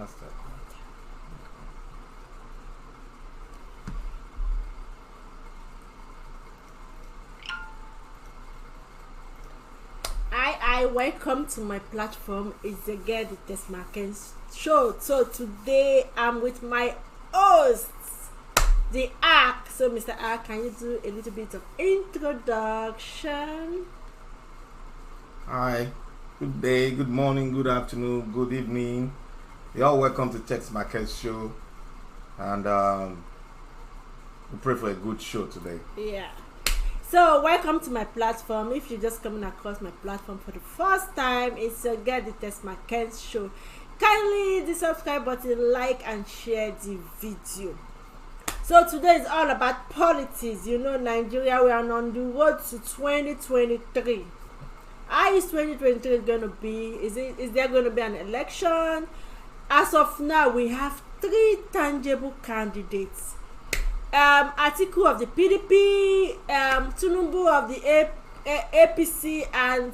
start. I welcome to my platform. It's again the TESMAKENZ show. So today I'm with my hosts, the Ark. So Mr. Ark, can you do a little bit of introduction? Hi, good day, good morning, good afternoon, good evening. You're all welcome to TESMAKENZ show, and we pray for a good show today. Yeah. So welcome to my platform. If you're just coming across my platform for the first time, it's again the TESMAKENZ show. Kindly hit the subscribe button, like and share the video. So today is all about politics. You know, Nigeria, we are on the road to 2023. How is 2023 going to be? Is there going to be an election? As of now, we have 3 tangible candidates. Atiku of the PDP, Tinubu of the APC, and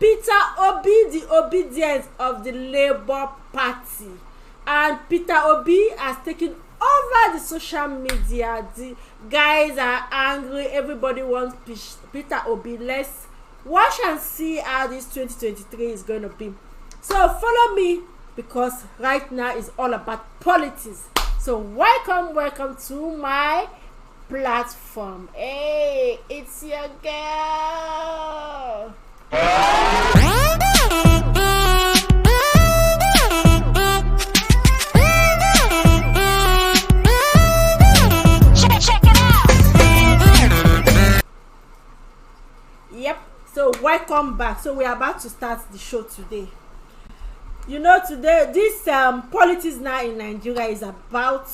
Peter Obi, the obedience of the Labour Party. And Peter Obi has taken over the social media. The guys are angry. Everybody wants Peter Obi. Let's watch and see how this 2023 is going to be. So follow me, because right now is all about politics. So welcome to my platform. Hey, it's your girl. Check it out. Yep. So welcome back. So we are about to start the show today. You know, today this politics now in Nigeria is about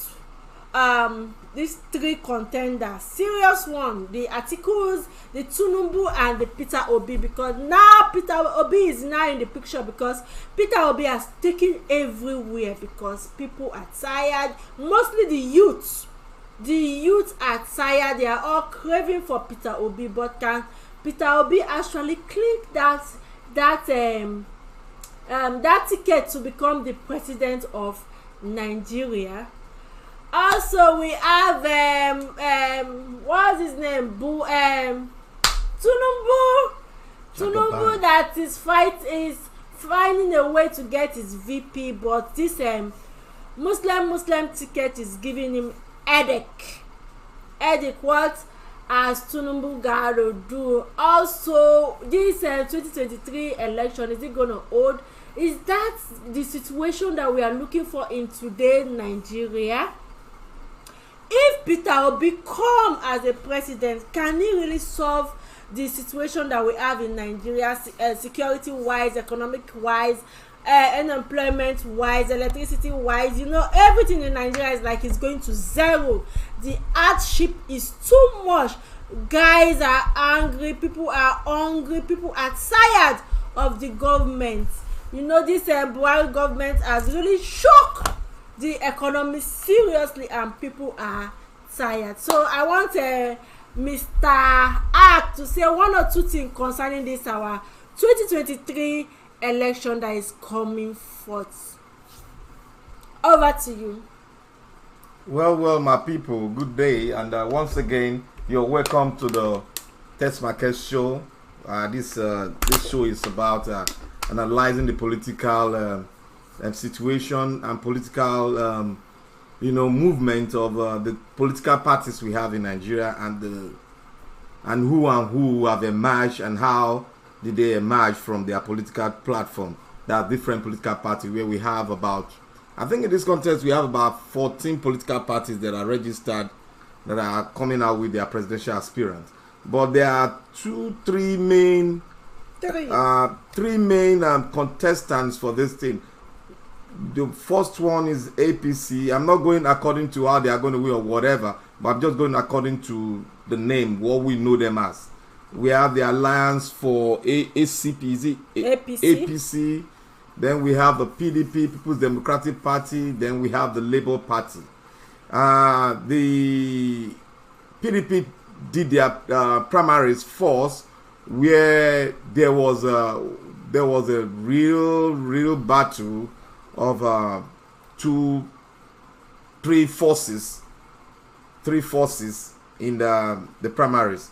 these 3 contenders, serious one, the Atikus, the Tinubu, and the Peter Obi, because now Peter Obi is now in the picture, because Peter Obi has taken everywhere, because people are tired, mostly the youth are tired. They are all craving for Peter Obi, but can Peter Obi actually click that ticket to become the president of Nigeria? Also, we have what's his name? Tinubu that is finding a way to get his VP, but this Muslim ticket is giving him headache. What has Tinubu got to do? Also, this 2023 election, is it gonna hold? Is that the situation that we are looking for in today's Nigeria? If Peter Obi come as a president, can he really solve the situation that we have in Nigeria, security wise, economic wise, unemployment wise, electricity wise? You know, everything in Nigeria is like it's going to zero. The hardship is too much. Guys are angry, people are hungry, people are tired of the government. You know, this Buhari government has really shocked the economy seriously, and people are tired. So I want Mr. Ark to say 1 or 2 things concerning this our 2023 election that is coming forth. Over to you. Well, my people, good day, and once again, you're welcome to the TESMAKENZ show. This show is about analyzing the political situation and political movement of the political parties we have in Nigeria, and who have emerged, and how did they emerge from their political platform. There are different political parties where we have about, I think in this contest we have about 14 political parties that are registered, that are coming out with their presidential aspirants. But there are three main contestants for this thing. The first one is APC. I'm not going according to how they are going to win or whatever, but I'm just going according to the name, what we know them as. We have the Alliance for ACP, is it? APC. Then we have the PDP, People's Democratic Party. Then we have the Labour Party. The PDP did their primaries first, where there was a real battle of three forces in the primaries.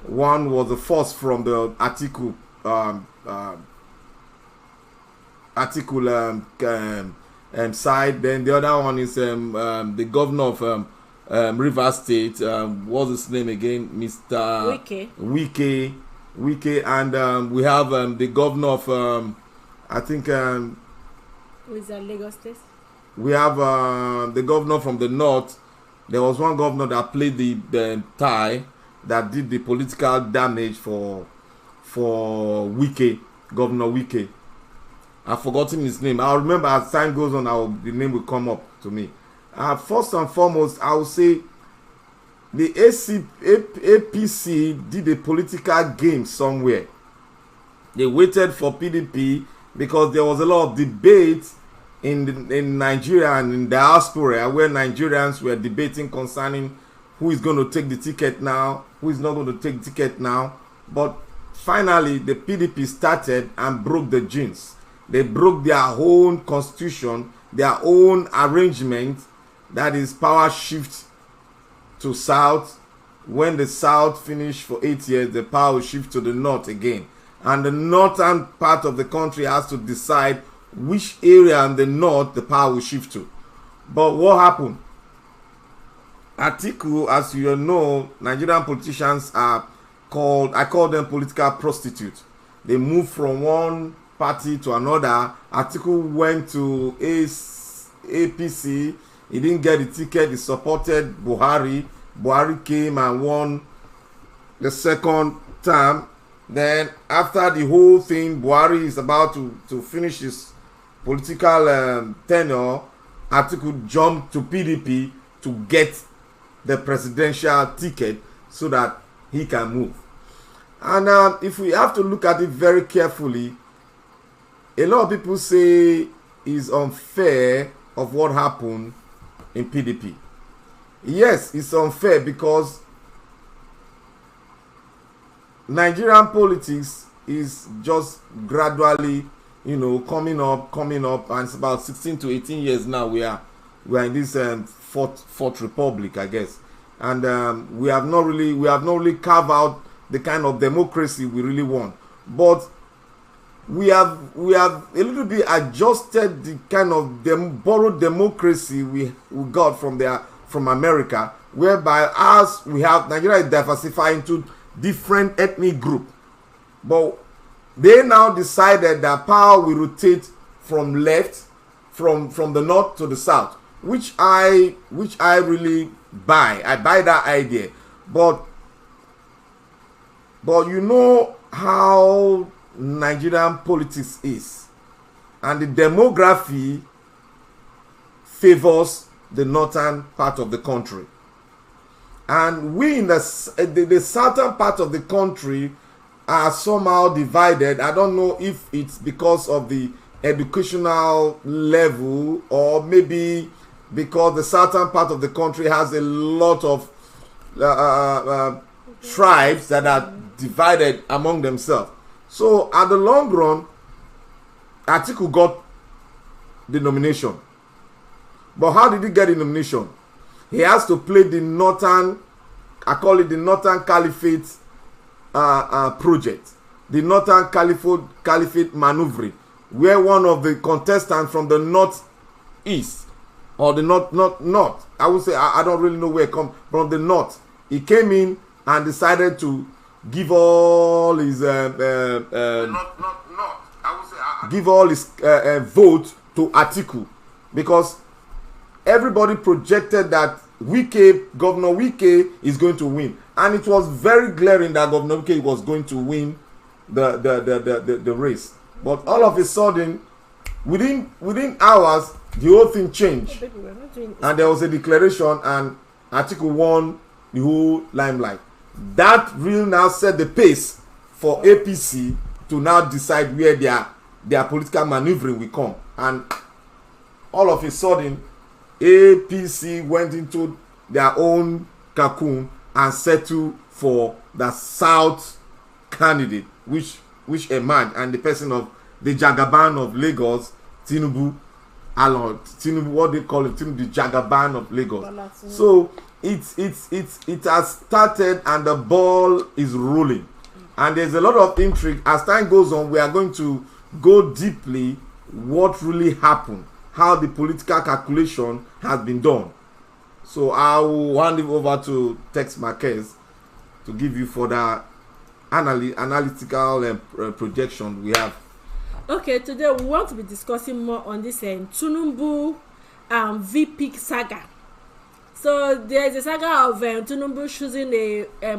One was the force from the Atiku side. Then the other one is the governor of Rivers State. What's his name again? Mr. Wike. And we have the governor of I think with the Lagos State. We have the governor from the north. There was one governor that played the tie, that did the political damage for Wike, Governor Wike. I've forgotten his name. I'll remember as time goes on. The name will come up to me. First and foremost, I will say the APC did a political game somewhere. They waited for PDP because there was a lot of debate in Nigeria and in diaspora, where Nigerians were debating concerning who is going to take the ticket now, who is not going to take the ticket now. But finally, the PDP started and broke the jinx. They broke their own constitution, their own arrangement, that is power shift to south. When the south finished for 8 years, the power will shift to the north again. And the northern part of the country has to decide which area in the north the power will shift to. But what happened? Atiku, as you know, Nigerian politicians are called, I call them political prostitutes. They move from one party to another. Atiku went to APC. He didn't get the ticket. He supported Buhari. Buhari came and won the second term. Then after the whole thing, Buhari is about to finish his political tenure. Atiku jumped to PDP to get the presidential ticket so that he can move. And if we have to look at it very carefully, a lot of people say it's unfair of what happened in PDP. Yes, it's unfair because Nigerian politics is just gradually, coming up, and it's about 16 to 18 years now. We are in this fourth republic, I guess, and we have not really carved out the kind of democracy we really want. But we have a little bit adjusted the kind of borrowed democracy we got from America, whereby as we have Nigeria is diversified into different ethnic group, but they now decided that power will rotate from left, from the north to the south, which I really buy. I buy that idea, but you know how Nigerian politics is, and the demography favors the northern part of the country, and we in the southern part of the country are somehow divided. I don't know if it's because of the educational level, or maybe because the southern part of the country has a lot of tribes that are divided among themselves. So at the long run, Atiku got the nomination. But how did he get the nomination? He has to play the northern, I call it the Northern Caliphate project, the Northern Caliphate maneuvering, where one of the contestants from the northeast, or the north, I would say, I don't really know where it comes from, the north, he came in and decided to give all his vote to Atiku, because everybody projected that Governor Wike is going to win, and it was very glaring that Governor Wike was going to win the race. But all of a sudden, within hours, the whole thing changed, and there was a declaration, and Atiku won the whole limelight. That really now set the pace for APC to now decide where their political maneuvering will come. And all of a sudden, APC went into their own cocoon and settled for the South candidate, which emerged, and the person of the Jagaban of Lagos, Tinubu, Alon Tinubu, what they call it, Tinubu, the Jagaban of Lagos. So it has started and the ball is rolling, and there's a lot of intrigue. As time goes on, we are going to go deeply what really happened, how the political calculation has been done. So I will hand it over to TESMAKENZ to give you further analytical projection we have. Okay, today we want to be discussing more on this Tinubu VP saga. So there is a saga of Tinubu choosing a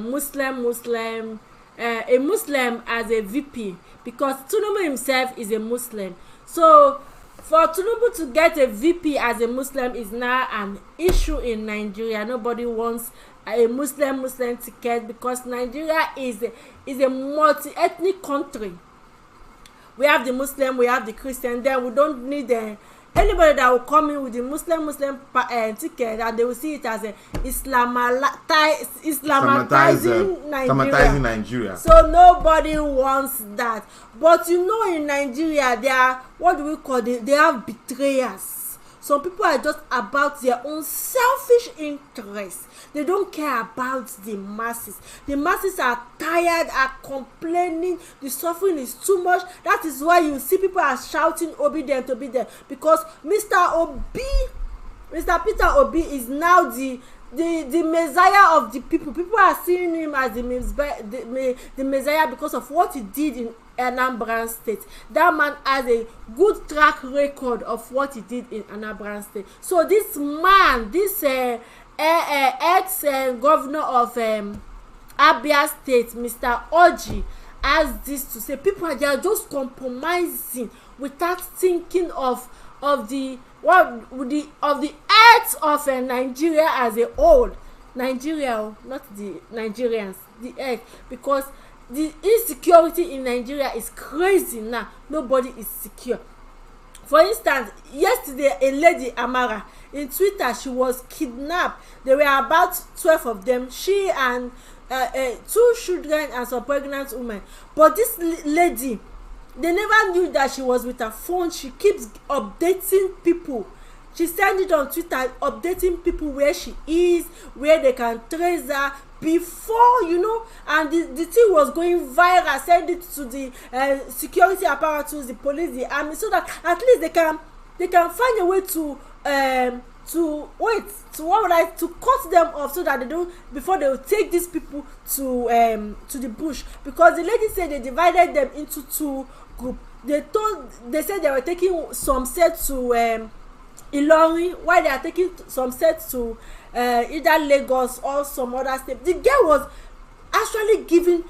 Muslim as a VP, because Tinubu himself is a Muslim. So for Tinubu to get a VP as a Muslim is now an issue in Nigeria. Nobody wants a Muslim ticket, because Nigeria is a multi-ethnic country. We have the Muslim, we have the Christian. Then we don't need anybody that will come in with the Muslim ticket, and they will see it as a Islamatizing Nigeria. So nobody wants that. But you know, in Nigeria, they are, what do we call it? They have betrayers. Some people are just about their own selfish interests. They don't care about the masses. The masses are tired, are complaining. The suffering is too much. That is why you see people are shouting obedient, because Mr. Peter Obi is now the Messiah of the people. People are seeing him as the Messiah because of what he did in Anambra State. That man has a good track record of what he did in Anambra State. So this man, this ex-governor of Abia State, Mr. Orji, has this to say. People they are just compromising without thinking of the earth of Nigeria as a whole. Nigeria, not the Nigerians, the earth, because the insecurity in Nigeria is crazy now. Nobody is secure. For instance, yesterday a lady, Amara, in Twitter, she was kidnapped. There were about 12 of them. She and 2 children and some pregnant women. But this lady, they never knew that she was with her phone. She keeps updating people. She sent it on Twitter, updating people where she is, where they can trace her. Before, and the thing was going viral. Send it to the security apparatus, the police, the army, so that at least they can find a way to cut them off, so that they don't, before they will take these people to the bush. Because the lady said they divided them into 2 groups. They said they were taking some sets to Ilorin, while they are taking some sets to either Lagos or some other state. The girl was actually giving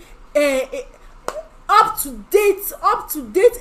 up to date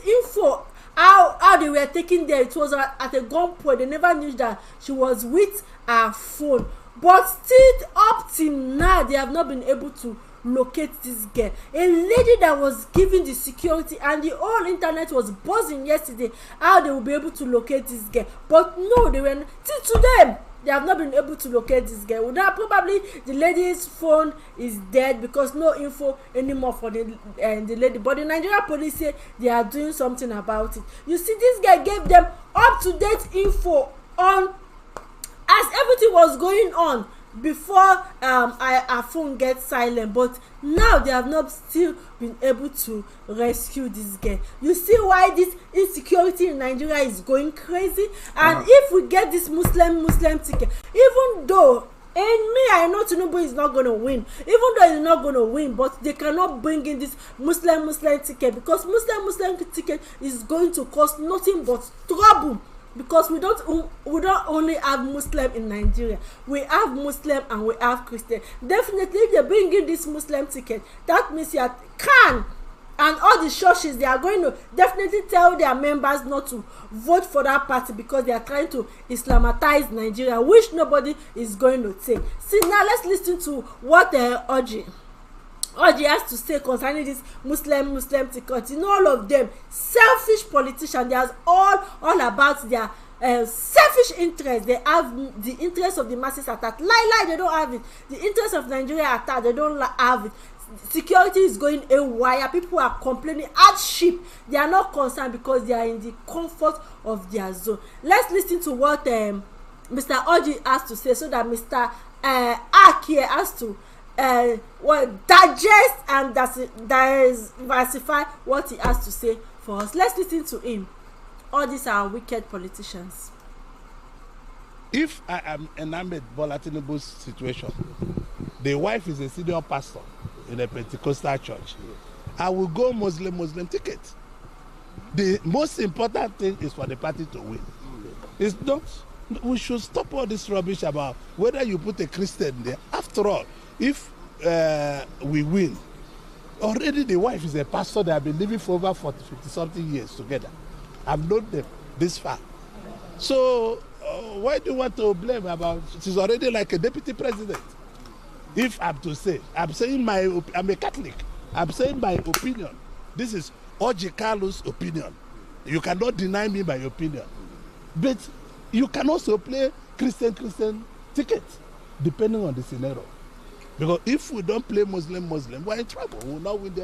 info how they were taking there. It was at a gunpoint. They never knew that she was with her phone. But still, up till now, they have not been able to locate this girl. A lady that was giving the security, and the whole internet was buzzing yesterday how they will be able to locate this girl. But no, they were till today. They have not been able to locate this girl. Now probably the lady's phone is dead, because no info anymore for the lady. But the Nigeria police say they are doing something about it. You see, this guy gave them up-to-date info on as everything was going on before our phone gets silent. But now they have not still been able to rescue this girl. You see why this insecurity in Nigeria is going crazy. And if we get this Muslim ticket, even though I know Tinubu is not going to win, even though he's not going to win, but they cannot bring in this Muslim ticket, because Muslim ticket is going to cause nothing but trouble. Because we don't only have Muslim in Nigeria. We have Muslim and we have Christian. Definitely, if they bring in this Muslim ticket, that means and all the churches, they are going to definitely tell their members not to vote for that party, because they are trying to Islamatize Nigeria, which nobody is going to take. See, now let's listen to what Orji has to say concerning this Muslim ticket. All of them selfish politicians. They are all about their selfish interest. They have the interest of the masses at heart. Lie, they don't have it. The interest of Nigeria at heart, they don't have it. security is going haywire. People are complaining. Hardship. They are not concerned because they are in the comfort of their zone. Let's listen to what Mr. Orji has to say, so that Mr. Aki has to digest and diversify what he has to say for us. Let's listen to him. All these are wicked politicians. If I am enamored Bola Tinubu's situation, the wife is a senior pastor in a Pentecostal church, I will go Muslim ticket. The most important thing is for the party to win. It's not. We should stop all this rubbish about whether you put a Christian there. After all, if we win, already the wife is a pastor. They have been living for over 40, 50 something years together. I've known them this far. So why do you want to blame about? She's already like a deputy president. If I'm to say, I'm a Catholic. I'm saying my opinion. This is Orji Kalu's opinion. You cannot deny me my opinion. But you can also play Christian ticket, depending on the scenario. Because if we don't play Muslim, we're in trouble. We will not win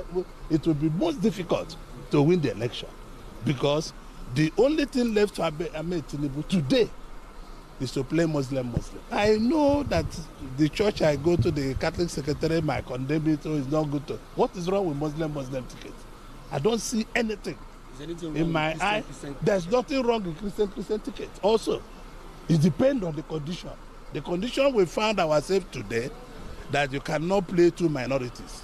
it will be most difficult to win the election. Because the only thing left to Ahmed Tinubu today is to play Muslim. I know that the church I go to, the Catholic secretary, might condemn it, so it's not good to. What is wrong with Muslim tickets? I don't see anything. In my eye, there's nothing wrong with Christian tickets. Also, it depends on the condition. The condition we found ourselves today, that you cannot play two minorities.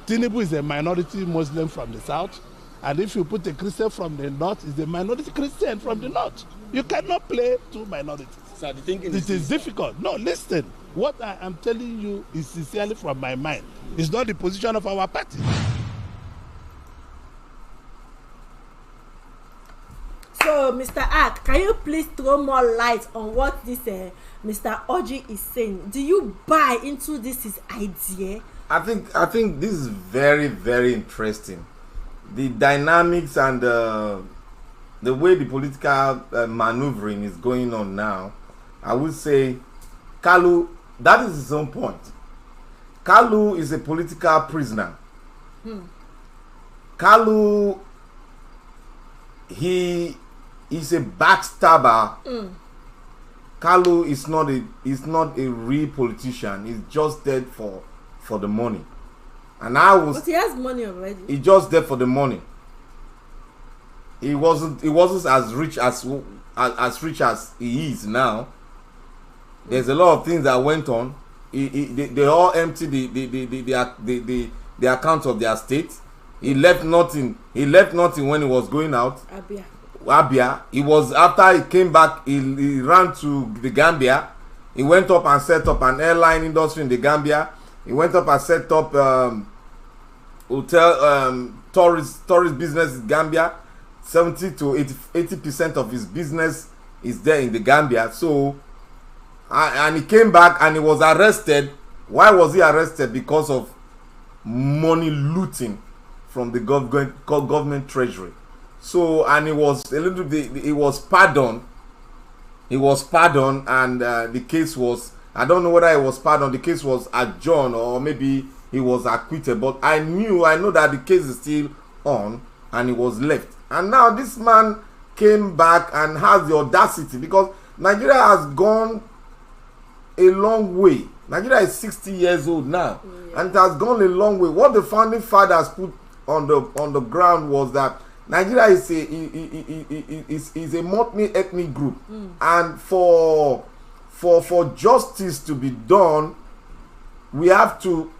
Tinubu is a minority Muslim from the south, and if you put a Christian from the north, is a minority Christian from the north. You cannot play two minorities. So the thinking it is difficult. No, listen. What I am telling you is sincerely from my mind. It's not the position of our party. So, Mr. Ak, can you please throw more light on what this Mr. Orji is saying? Do you buy into this his idea? I think this is very, very interesting. The dynamics and the way the political maneuvering is going on now, I would say Kalu, that is his own point. Kalu is a political prisoner. Kalu, he is a backstabber. Kalu is not a real politician. He's just there for the money. And but he has money already. He just there for the money. He wasn't as rich as he is now. There's a lot of things that went on. They all emptied the account of their state. He left nothing. When he was going out. Abia. He was, after he came back, he ran to the Gambia. He went up and set up an airline industry in the Gambia. He went up and set up hotel tourist business in Gambia. 70 to 80% of his business is there in the Gambia. So, and he came back and he was arrested. Why was he arrested? Because of money looting from the government treasury. So, and he was pardoned. He was pardoned, and the case was, I don't know whether he was pardoned. The case was adjourned, or maybe he was acquitted. But I know that the case is still on, and he was left. And now this man came back and has the audacity, because Nigeria has gone a long way. Nigeria is 60 years old now, and it has gone a long way. What the founding fathers put on the ground was that Nigeria is a multi-ethnic group, and for justice to be done, we have to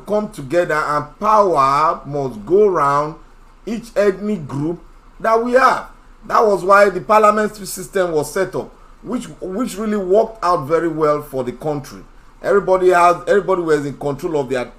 come together, and power must go around each ethnic group that we have. That was why the parliamentary system was set up, which really worked out very well for the country. Everybody was in control of their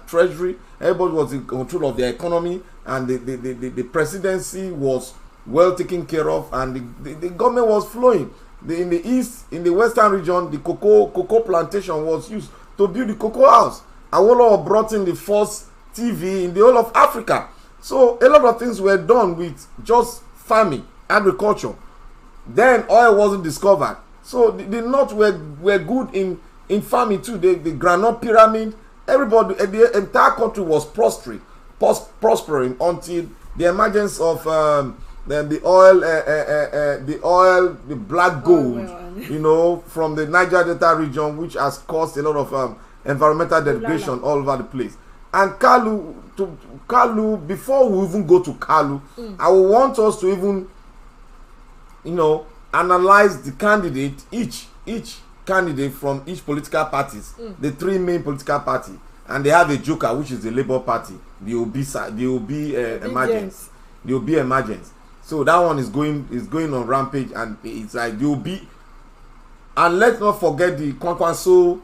treasury. Everybody was in control of their economy, and the presidency was well taken care of, and the government was flowing. In the east, in the western region, the cocoa plantation was used to build the cocoa house. Awolowo brought in the first TV in the whole of Africa. So a lot of things were done with just farming, agriculture. Then oil wasn't discovered. So the North were good in farming too. The groundnut pyramid, everybody, the entire country was prospering until the emergence of the oil, the black gold, you know, from the Niger Delta region, which has caused a lot of environmental degradation all over the place. And Kalu, before we even go to Kalu, I would want us to even, you know, analyze the candidate, each candidate from each political parties, the three main political party, and they have a joker, which is the Labour Party, the OB Emergence, the OB Emergence. So that one is going on rampage, and it's like the OB. And let's not forget the Kwankwaso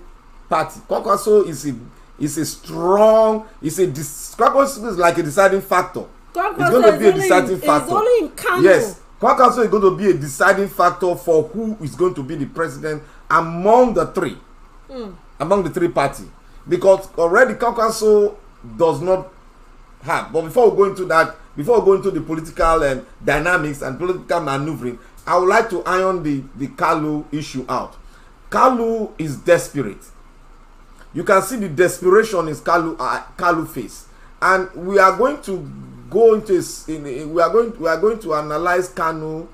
Party. Kwankwaso is a strong, Kwankwaso is like a deciding factor. It's going to be a deciding factor. It's only in Kano. Yes, Kwankwaso is going to be a deciding factor for who is going to be the president among the three, among the three parties. Because already Kwankwaso does not have. But before we go into that, before we go into the political dynamics and political maneuvering, I would like to iron the Kalu issue out. Kalu is desperate. You can see the desperation in Kalu face, and we are going to go into we are going to analyze Kanu,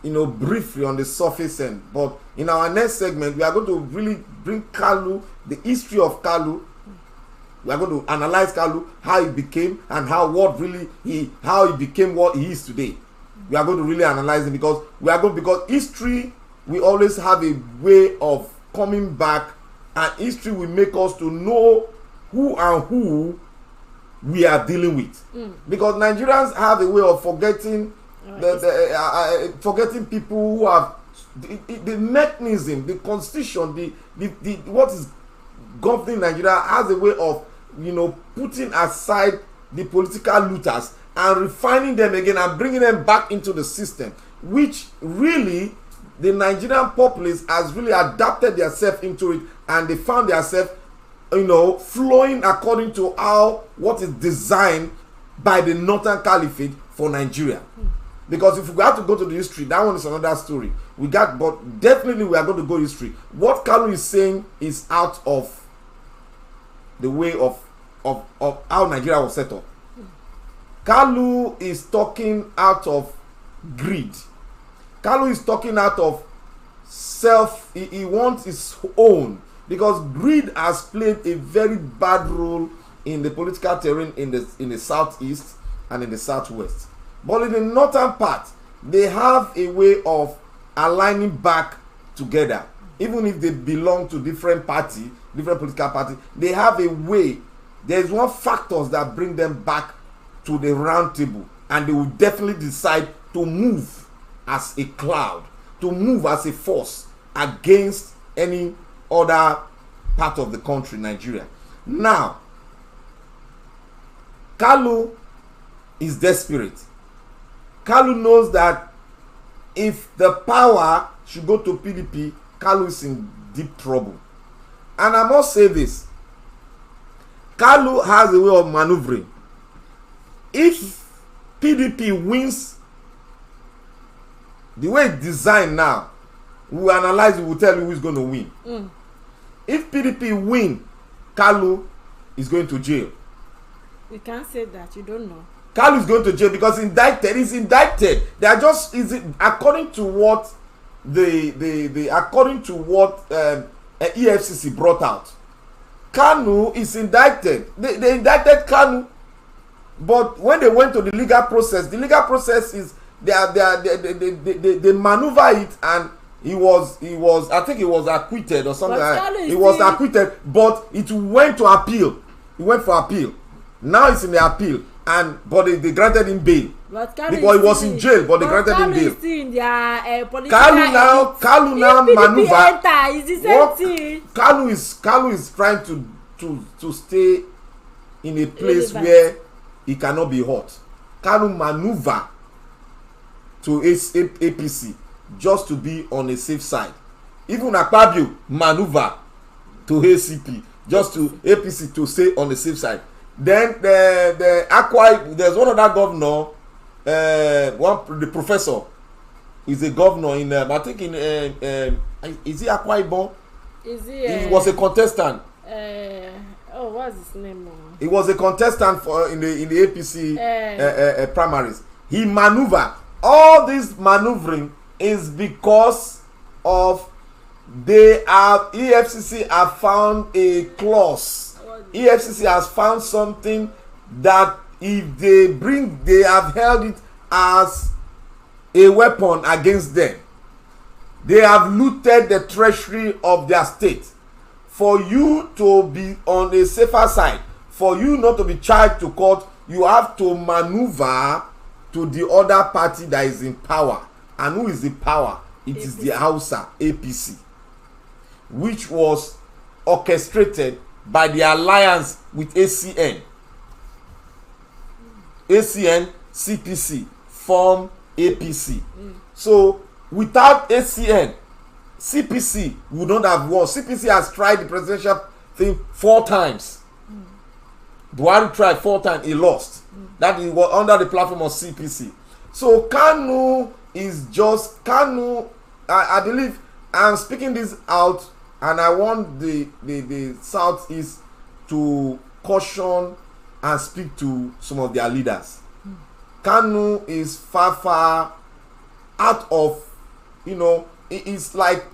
you know, briefly on the surface end. But in our next segment, we are going to really bring Kalu, the history of Kalu. We are going to analyze Kalu, how he became, and how he became what he is today. We are going to really analyze it because history, we always have a way of coming back, and history will make us to know who we are dealing with. Because Nigerians have a way of forgetting forgetting people who have the mechanism, the constitution, the what is governing Nigeria has a way of, you know, putting aside the political looters and refining them again and bringing them back into the system, which really the Nigerian populace has really adapted themselves into it, and they found themselves, you know, flowing according to what is designed by the Northern Caliphate for Nigeria. Because if we have to go to the history, that one is another story. But definitely we are going to go history. What Kalu is saying is out of the way of how Nigeria was set up. Kalu is talking out of greed. Kalu is talking out of self. He wants his own, because greed has played a very bad role in the political terrain in the southeast and in the southwest. But in the northern part, they have a way of aligning back together. Even if they belong to different political party, they have a way. There is one factors that bring them back to the round table, and they will definitely decide to move as a cloud, to move as a force against any other part of the country, Nigeria. Now, Kalu is desperate. Kalu knows that if the power should go to PDP, Kalu is in deep trouble. And I must say this, Kalu has a way of maneuvering. If PDP wins, the way it's designed now, we will analyze it, we will tell you who is going to win. If PDP win, Kalu is going to jail. You can't say that, you don't know. Kalu is going to jail because he's indicted. They are just, according to what EFCC brought out. Kanu is indicted. They indicted Kanu, but when they went to the legal process is they maneuver it, and he was I think he was acquitted or something. He was acquitted, but it went to appeal. He went for appeal. Now it's in the appeal, but they granted him bail because he was in jail, but they granted him bail. Kalu now maneuver. Kalu is trying to stay in a place where he cannot be hurt. Kalu maneuver to APC just to be on a safe side. Even Akpabio maneuver to ACP just to APC to stay on the safe side. Then there's one other governor, the professor is a governor in I think in is he Akwa Ibom? Is he? He was a contestant. Oh, what's his name? He was a contestant for in the APC primaries. He maneuvered. All this maneuvering is because of EFCC have found a clause. EFCC has found something that if they have held it as a weapon against them. They have looted the treasury of their state. For you to be on a safer side, for you not to be charged to court, you have to maneuver to the other party that is in power. And who is the power? It is the Hausa APC, which was orchestrated by the alliance with ACN. ACN, CPC form APC. So without ACN, CPC would not have won. CPC has tried the presidential thing 4 times. Buhari tried 4 times, he lost. That is was under the platform of CPC. So Kanu is just Kanu. I believe I'm speaking this out, and I want the Southeast to caution and speak to some of their leaders. Kanu is far out of, it's like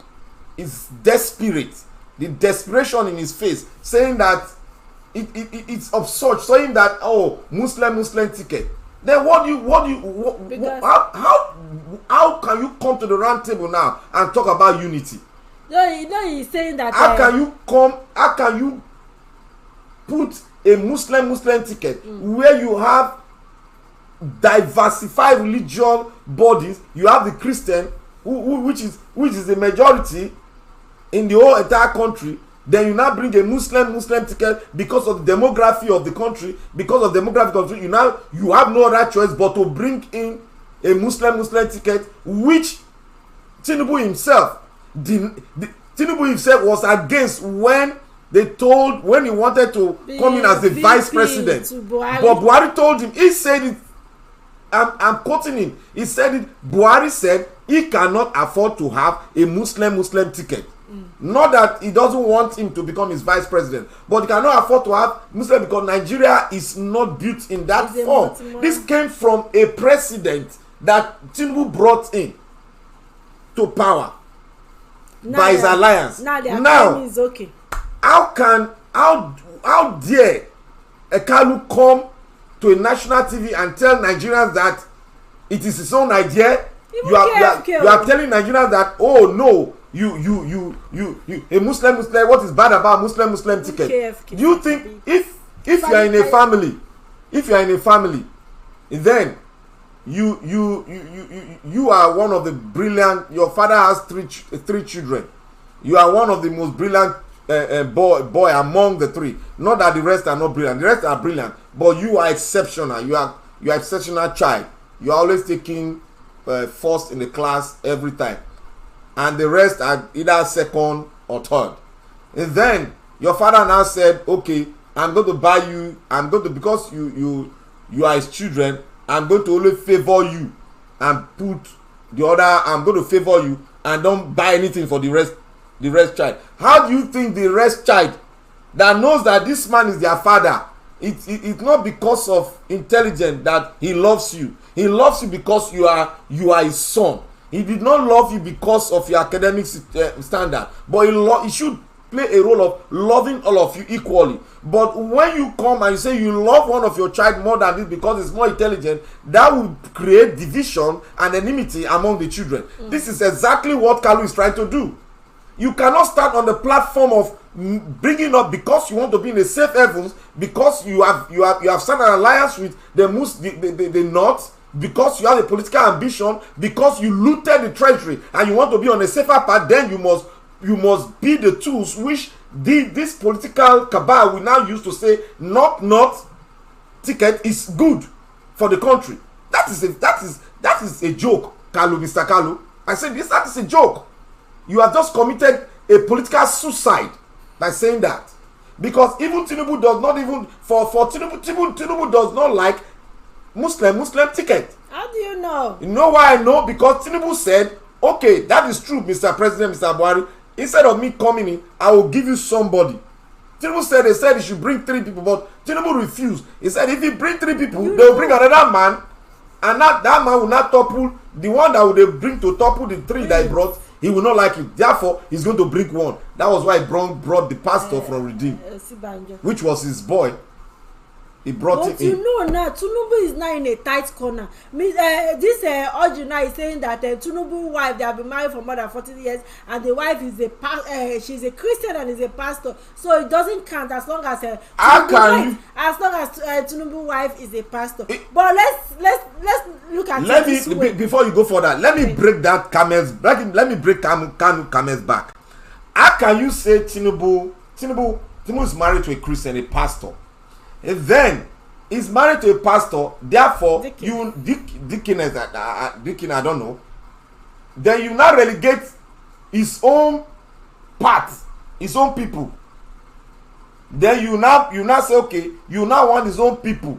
it's desperate. The desperation in his face, saying that it's absurd, saying that Muslim ticket. Then how can you come to the round table now and talk about unity? No, he's saying that. How can you put a Muslim ticket where you have diversified religion bodies? You have the Christian, which is the majority in the whole entire country. Then you now bring a Muslim ticket because of the demography of the country. Because of the demographic of the country, you have no other choice but to bring in a Muslim ticket, which Tinubu himself was against when he wanted to come in as the vice president. But Buhari told him, he said it, I'm quoting him, he said it, Buhari said he cannot afford to have a Muslim ticket. Not that he doesn't want him to become his vice president, but he cannot afford to have Muslim because Nigeria is not built in that form. This came from a president that Tinubu brought in to power by his alliance. Now is okay. How dare Kalu come to a national TV and tell Nigerians that it is his own idea? You are telling Nigerians that, oh no, you a Muslim, what is bad about Muslim ticket? Do you think if you are in a family, then you are one of the brilliant, your father has three children, you are one of the most brilliant boy among the 3. Not that the rest are not brilliant, the rest are brilliant, but you are exceptional. You are exceptional child. You are always taking first in the class every time, and the rest are either second or third. And then your father now said, okay, I'm going to buy you, because you are his children, I'm going to only favor you and put the other, I'm going to favor you and don't buy anything for the rest child. How do you think the rest child that knows that this man is their father, it's not because of intelligence that he loves you. He loves you because you are his son. He did not love you because of your academic standard, but he should play a role of loving all of you equally. But when you come and you say you love one of your child more than this because it's more intelligent, that will create division and enmity among the children. This is exactly what Kalu is trying to do. You cannot start on the platform of bringing up because you want to be in the safe heavens, because you have signed an alliance with the North, because you have a political ambition, because you looted the treasury and you want to be on a safer path. Then you must be the tools which this political cabal will now use to say not ticket is good for the country. That is a joke, Mr. Kalu. I said that is a joke. You have just committed a political suicide by saying that, because even Tinubu does not even for Tinubu does not like Muslim ticket. How do you know? You know why I know? Because Tinubu said, okay, that is true, Mr. President, Mr. Buhari. Instead of me coming in, I will give you somebody Tinubu said they said he should bring 3 people, but Tinubu refused. He said if he bring 3 people, they will bring another man, and that man will not topple the one that would bring to topple the 3 that he brought. He will not like it. Therefore, he's going to bring 1. That was why he brought the pastor from Redeem, which was his boy. He brought but him in. You know now, Tinubu is now in a tight corner. This Orji now is saying that Tinubu wife, they have been married for more than 40 years, and the wife is she's a Christian and is a pastor, so it doesn't count as long as Tinubu wife is a pastor. But let's look at it this way. Before you go further, let me break that camel's. Let me break camel's back. How can you say Tinubu is married to a Christian, a pastor? And then he's married to a pastor, therefore Deacon, I don't know. Then you now relegate his own part, his own people. Then you now say, okay, you now want his own people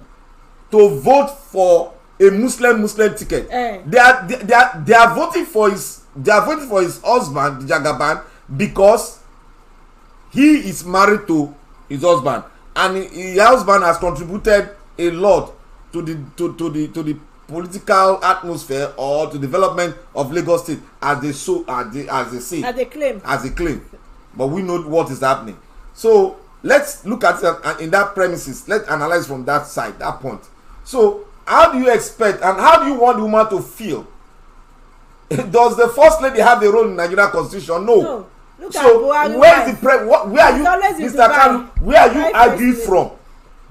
to vote for a Muslim ticket. They are voting for his husband, Jagaban, because he is married to his husband. And his husband has contributed a lot to the political atmosphere or to development of Lagos State as they say. As they claim. But we know what is happening. So let's look at it in that premises. Let's analyze from that side, that point. So how do you expect and how do you want the woman to feel? Does the first lady have a role in Nigerian constitution? No. So where is the where are you, Mr. Kalu, where are you arguing from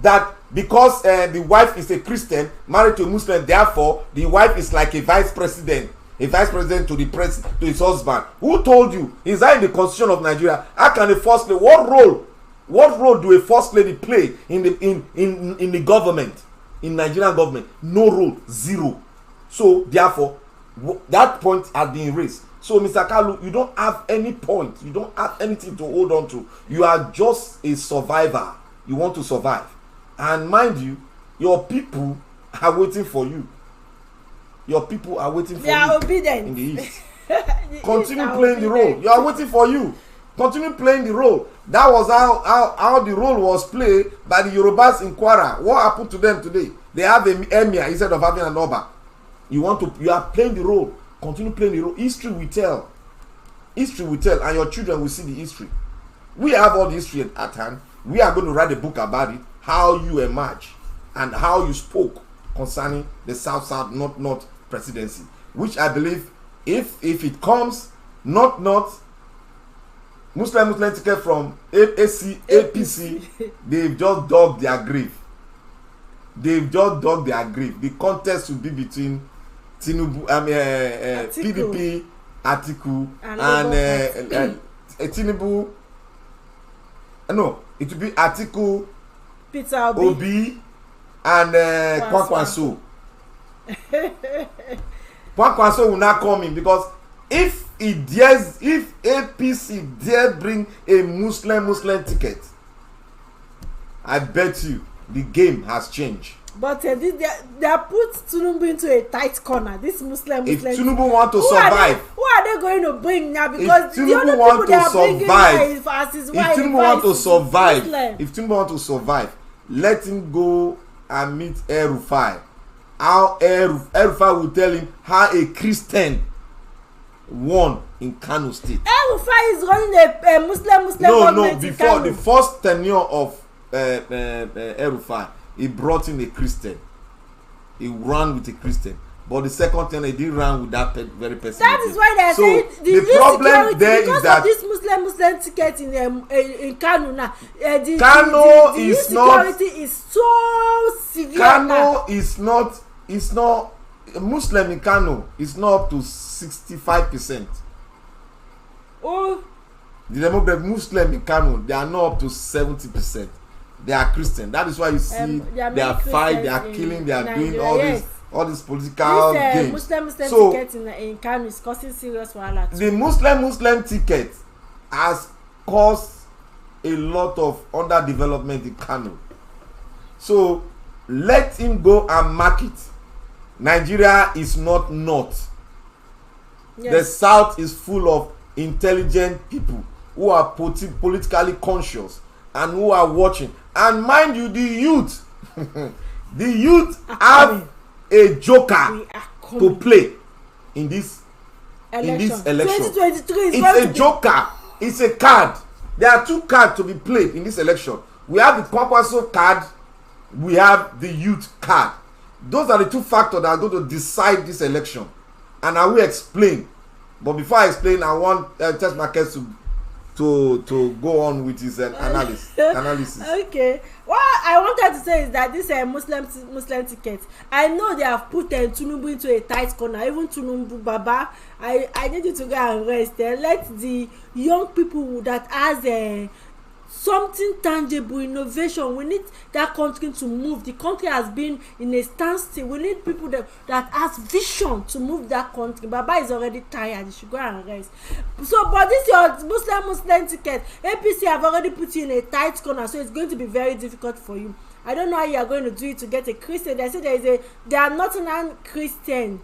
that because the wife is a Christian married to a Muslim, therefore the wife is like a vice president to to his husband? Who told you? Is that in the constitution of Nigeria? How can a first lady, what role do a first lady play in the government, in Nigerian government? No role, 0. So therefore that point has been erased. So, Mr. Kalu, you don't have any point. You don't have anything to hold on to. You are just a survivor. You want to survive. And mind you, your people are waiting for you. Your people are waiting for you. They are obedient. In the East. Continue playing the role. You are waiting for you. Continue playing the role. That was how the role was played by the Yorubas in Kwara. What happened to them today? They have an emir instead of having an Oba. You are playing the role. Continue playing the role. History will tell. History will tell, and your children will see the history. We have all the history at hand. We are going to write a book about it, how you emerge and how you spoke concerning the South North presidency, which I believe if it comes not Muslim ticket from APC, they've just dug their grave. The contest will be between Tinubu, PDP, Atiku, and Tinubu. No, it will be Atiku, Peter Obi, and Kwankwaso. Kwankwaso will not come in because if APC dare bring a Muslim ticket, I bet you the game has changed. But they put Tinubu into a tight corner. This Muslim. If Tinubu want to survive, who are they going to bring now? Because if the other people they are bringing now is his wife. If Tinubu want to survive, let him go and meet El-Rufai. How El-Rufai will tell him how a Christian won in Kano State. El-Rufai is running a Muslim government. No, before the first tenure of El-Rufai, he brought in a Christian. He ran with a Christian. But the second tenure, he didn't run with that very person. That is why they are saying the problem there is that this Muslim ticket in Kano now, Kano the is not. insecurity is so severe. Kano is not Muslim in Kano is not up to 65%. Oh, the Democrat Muslim in Kano, they are not up to 70%. They are Christian. That is why you see they are fighting, they are killing, they are Nigeria, doing all these political games. Muslim ticket in Kano is causing serious wahala. The Muslim ticket has caused a lot of underdevelopment in Kano. So let him go and mark it. Nigeria is not north. Yes. The south is full of intelligent people who are politically conscious. and who are watching. And mind you, the youth, the youth have a joker to play in this election. 2023 it's a joker. It's a card. There are 2 cards to be played in this election. We have the Kwankwaso card. We have the youth card. Those are the 2 factors that are going to decide this election. And I will explain. But before I explain, I want TESMAKENZ to go on with his analysis. Okay. What I wanted to say is that this Muslim ticket, I know they have put Tinubu into a tight corner. Even Tinubu Baba, I need you to go and rest there. Let the young people that has something tangible, innovation. We need that country to move. The country has been in a standstill. We need people that has vision to move that country. Baba is already tired. He should go and rest. So, but this your Muslim ticket. APC have already put you in a tight corner, so it's going to be very difficult for you. I don't know how you are going to do it to get a Christian. They say there are not an Christian.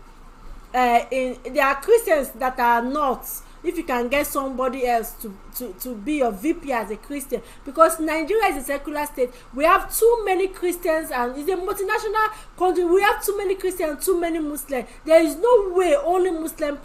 There are Christians that are not. If you can get somebody else to be your VP as a Christian, because Nigeria is a secular state, we have too many Christians, and it's a multinational country. We have too many Christians, too many Muslims. There is no way only Muslim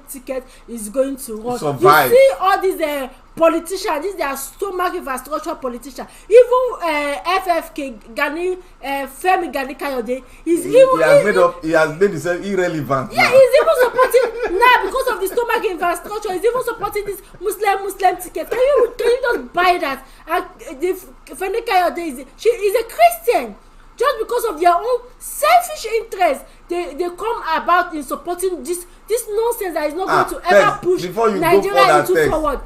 ticket is going to run. Survive. You see all these politicians, these are stomach infrastructure politicians. Even FFK Gani, Femi Gani Kayode, he has made himself irrelevant. Yeah, he's even supporting now because of the stomach infrastructure. He's even supporting this Muslim ticket. Can you just buy that? Femi Kayode she is a Christian. Just because of their own selfish interest, they come about in supporting this nonsense that is not going to ever push Nigeria into forward.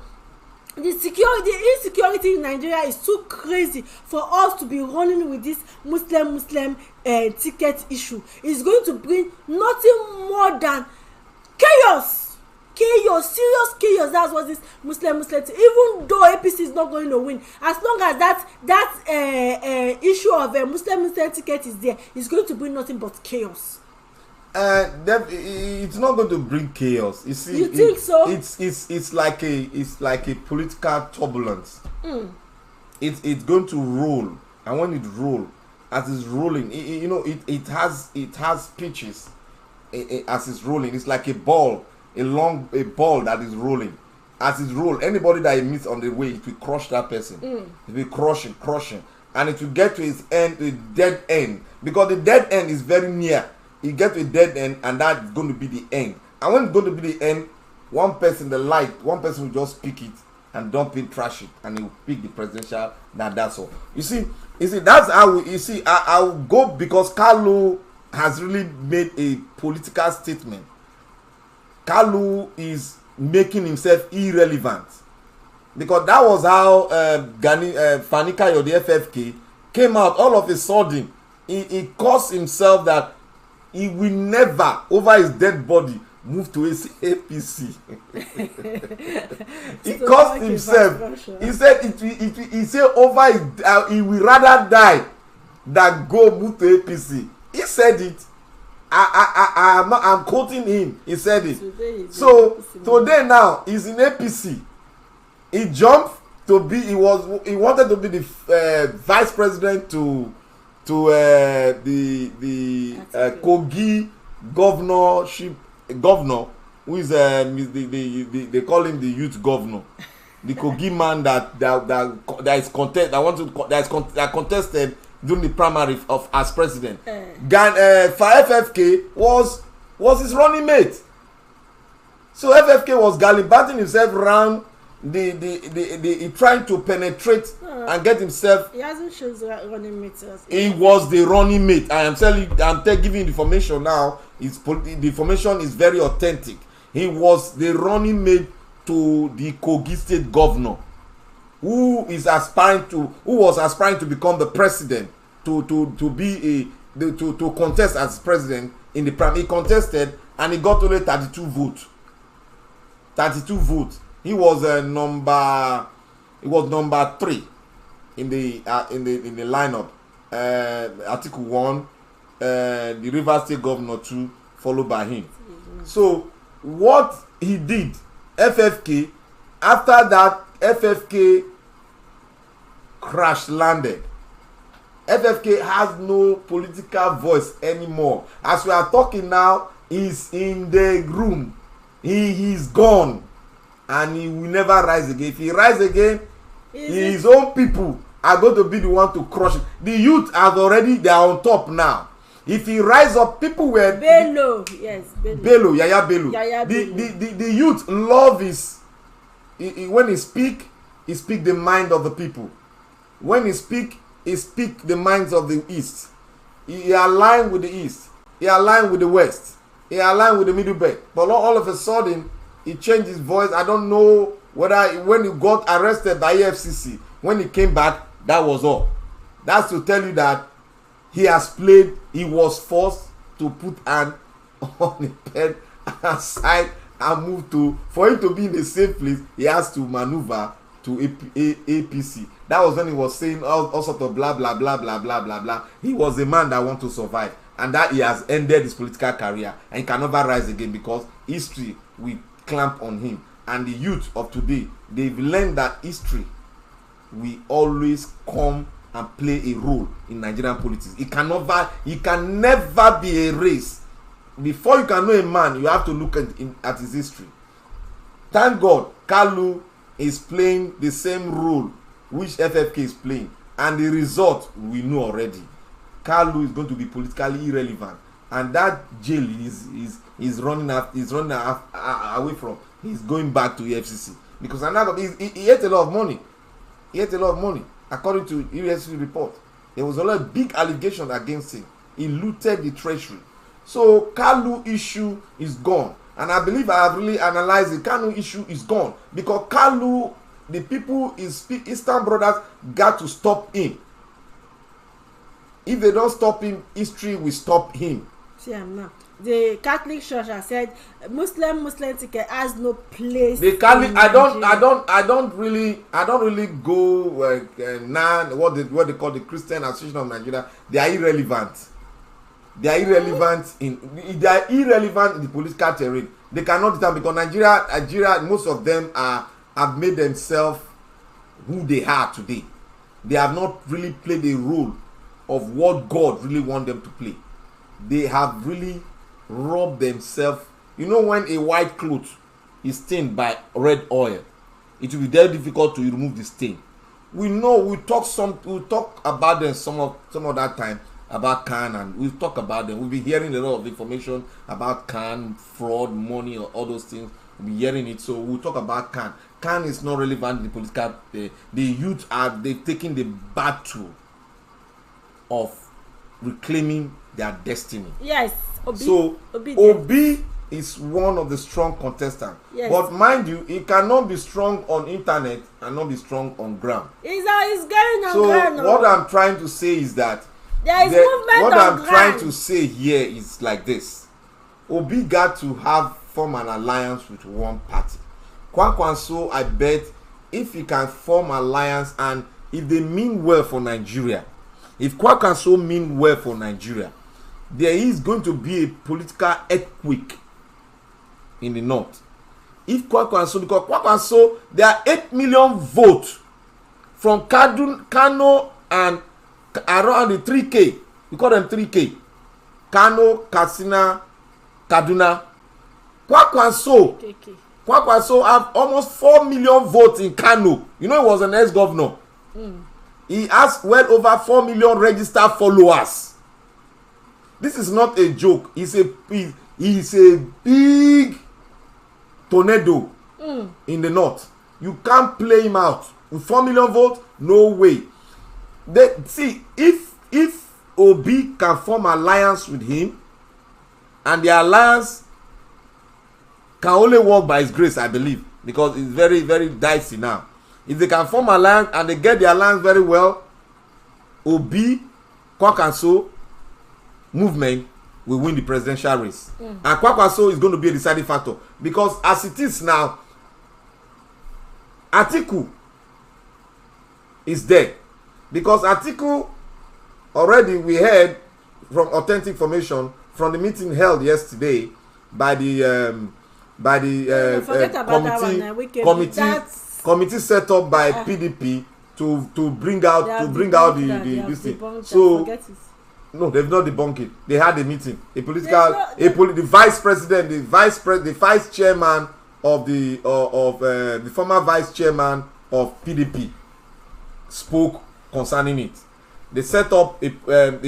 The insecurity in Nigeria is too crazy for us to be running with this Muslim ticket issue. It's going to bring nothing more than chaos, serious chaos. That's what this Muslim even though APC is not going to win, as long as that issue of a Muslim ticket is there, it's going to bring nothing but chaos. It's not going to bring chaos. You see, you think so? It's like a political turbulence. It's going to roll, and when it rolls, as it's rolling, it has pitches. As it's rolling, it's like a ball that is rolling. As it rolls, anybody that it meets on the way, it will crush that person. It will crushing, and it will get to its end, the dead end, because the dead end is very near. You get to a dead end, and that's going to be the end. And when it's going to be the end, one person will just pick it and dump it, trash it, and he will pick the presidential. That's all. You see, that's how I will go, because Kalu has really made a political statement. Kalu is making himself irrelevant, because that was how Fani Kayode FFK came out all of a sudden. He caused himself that he will never, over his dead body, move to his APC. He caused himself. He said over his, he will rather die than go move to APC. He said it. I'm quoting him. He said it. So today now he's in APC. He jumped to be. He wanted to be the vice president to the Kogi governor, who is they call him the youth governor, the Kogi man that contested during the primary as president. FFK was his running mate. So FFK was gallivanting himself around the trying to penetrate and get himself. He hasn't chosen running mate. He was the running mate. I'm giving you the information now. The information is very authentic. He was the running mate to the Kogi state governor, who was aspiring to become the president, to contest as president in the primary. He contested and he got only 32 votes. 32 votes. He was number 3 in the lineup. Article 1, the Rivers State Governor 2, followed by him. So what he did, FFK, after that, FFK crash landed. FFK has no political voice anymore. As we are talking now, he's in the room. He's gone. And he will never rise again. If he rise again, his own people are going to be the one to crush it. The youth have already, they are on top now. If he rise up, people were... Bello, yes. Bello, Yaya Bello. The youth love his... when he speak the mind of the people. When he speak the minds of the East. He align with the East. He align with the West. He align with the Middle Belt. But all of a sudden, he changed his voice. I don't know whether when he got arrested by EFCC, when he came back, that was all. That's to tell you that he was forced to put an on the pen aside and move for him to be in the same place, he has to maneuver to APC. That was when he was saying all sorts of blah blah blah blah blah blah blah. He was a man that want to survive, and that he has ended his political career and he can never rise again because history will clamp on him. And the youth of today, they've learned that history will always come and play a role in Nigerian politics. It can never be erased. Before you can know a man, you have to look at his history. Thank God, Kalu is playing the same role which FFK is playing, and the result we know already. Kalu is going to be politically irrelevant, and that jail is running away from. He's going back to EFCC because he ate a lot of money. He ate a lot of money. According to EFCC report, there was a lot of big allegation against him. He looted the treasury. So Kalu issue is gone. And I believe I have really analyzed the Kalu issue is gone. Because Kalu, the people Eastern Brothers got to stop him. If they don't stop him, history will stop him. See, I'm not. The Catholic Church has said Muslim ticket has no place. The Catholic, I don't really go now. What they call the Christian Association of Nigeria. They are irrelevant. They are irrelevant in the political terrain. They cannot determine because Nigeria, most of them have made themselves who they are today. They have not really played a role of what God really wants them to play. They have really robbed themselves. You know, when a white cloth is stained by red oil, it will be very difficult to remove the stain. We know. We talk about them some of that time about Khan, and we'll talk about them. We'll be hearing a lot of information about Khan, fraud, money, or all those things. We'll be hearing it. So we'll talk about Khan. Khan is not relevant in the political. The youth they've taken the battle of reclaiming their destiny. Yes. Obi is one of the strong contestants. Yes. But mind you, he cannot be strong on internet and not be strong on ground. He's going on ground. So what I'm trying to say is that there is movement what on I'm ground. trying to say here is like this. Obi got to form an alliance with one party. Kwankwanso, I bet if he can form alliance and if they mean well for Nigeria, if Kwankwanso mean well for Nigeria, there is going to be a political earthquake in the north. If Kwankwanso, because Kwankwanso, there are 8 million votes from Kano and around the 3K. We call them 3K. Kano, Katsina, Kaduna. Kwankwanso have almost 4 million votes in Kano. You know, he was an ex-governor. He has well over 4 million registered followers. This is not a joke. He's a big tornado in the north. You can't play him out. With 4 million votes, no way. If Obi can form alliance with him, and the alliance can only work by his grace, I believe, because it's very, very dicey now. If they can form alliance and they get the alliance very well, Obi, Kwankwanso movement will win the presidential race. And Kwankwanso is going to be a deciding factor because as it is now, Atiku is there. Because Atiku, already we heard from authentic information from the meeting held yesterday by the committee set up by PDP to bring out the this thing. So no, they've not debunked it. They had a meeting. The vice president, the vice chairman of the former vice chairman of PDP spoke concerning it. They set up a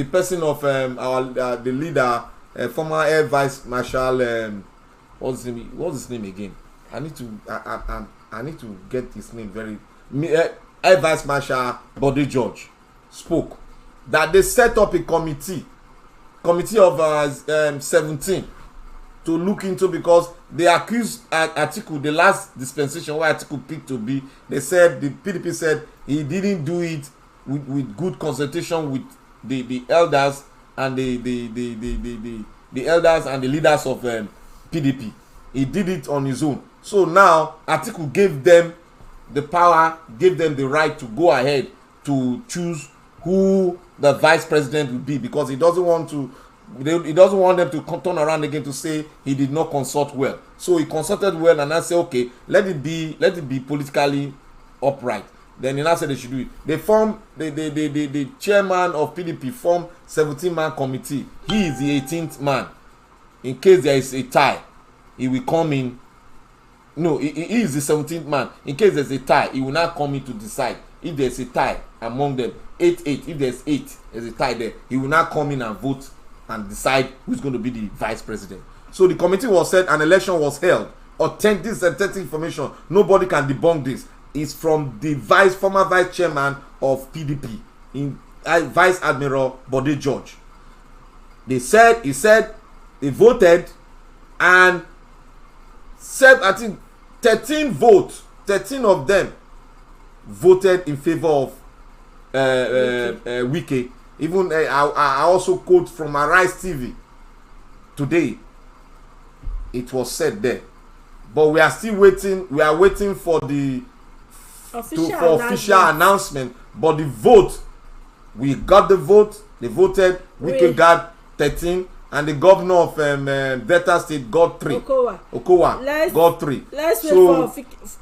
person of the leader, former Air Vice Marshal. What's his name again? I need to get his name Air Vice Marshal Bode George spoke that they set up a committee of 17 to look into, because they accused Atiku, the last dispensation where Atiku picked to be, they said, the PDP said he didn't do it with good consultation with the elders and the elders and the leaders of PDP. He did it on his own. So now Atiku gave them the power, gave them the right to go ahead to choose who the vice president will be, because he doesn't want them to turn around again to say he did not consult well. So he consulted well, and I say, okay, let it be politically upright. Then he now said they should do it. They formed the chairman of PDP formed 17-man committee. He is the 18th man. In case there is a tie, he will come in. No, he is the 17th man. In case there's a tie, he will not come in to decide. If there's a tie among them, 8-8. If there's a tie there, he will not come in and vote and decide who's going to be the vice president. So the committee was set, an election was held. Authentic information. Nobody can debunk this. It's from the former vice chairman of PDP, Vice Admiral Bode George. He said they voted, and said, I think 13 of them voted in favor of Wike. Even I also quote from Arise TV today. It was said there, but we are still waiting. We are waiting for the official announcement. But the vote, we got the vote. They voted. Wike got 13. And the governor of Delta State got 3. Okowa got 3. Let's wait for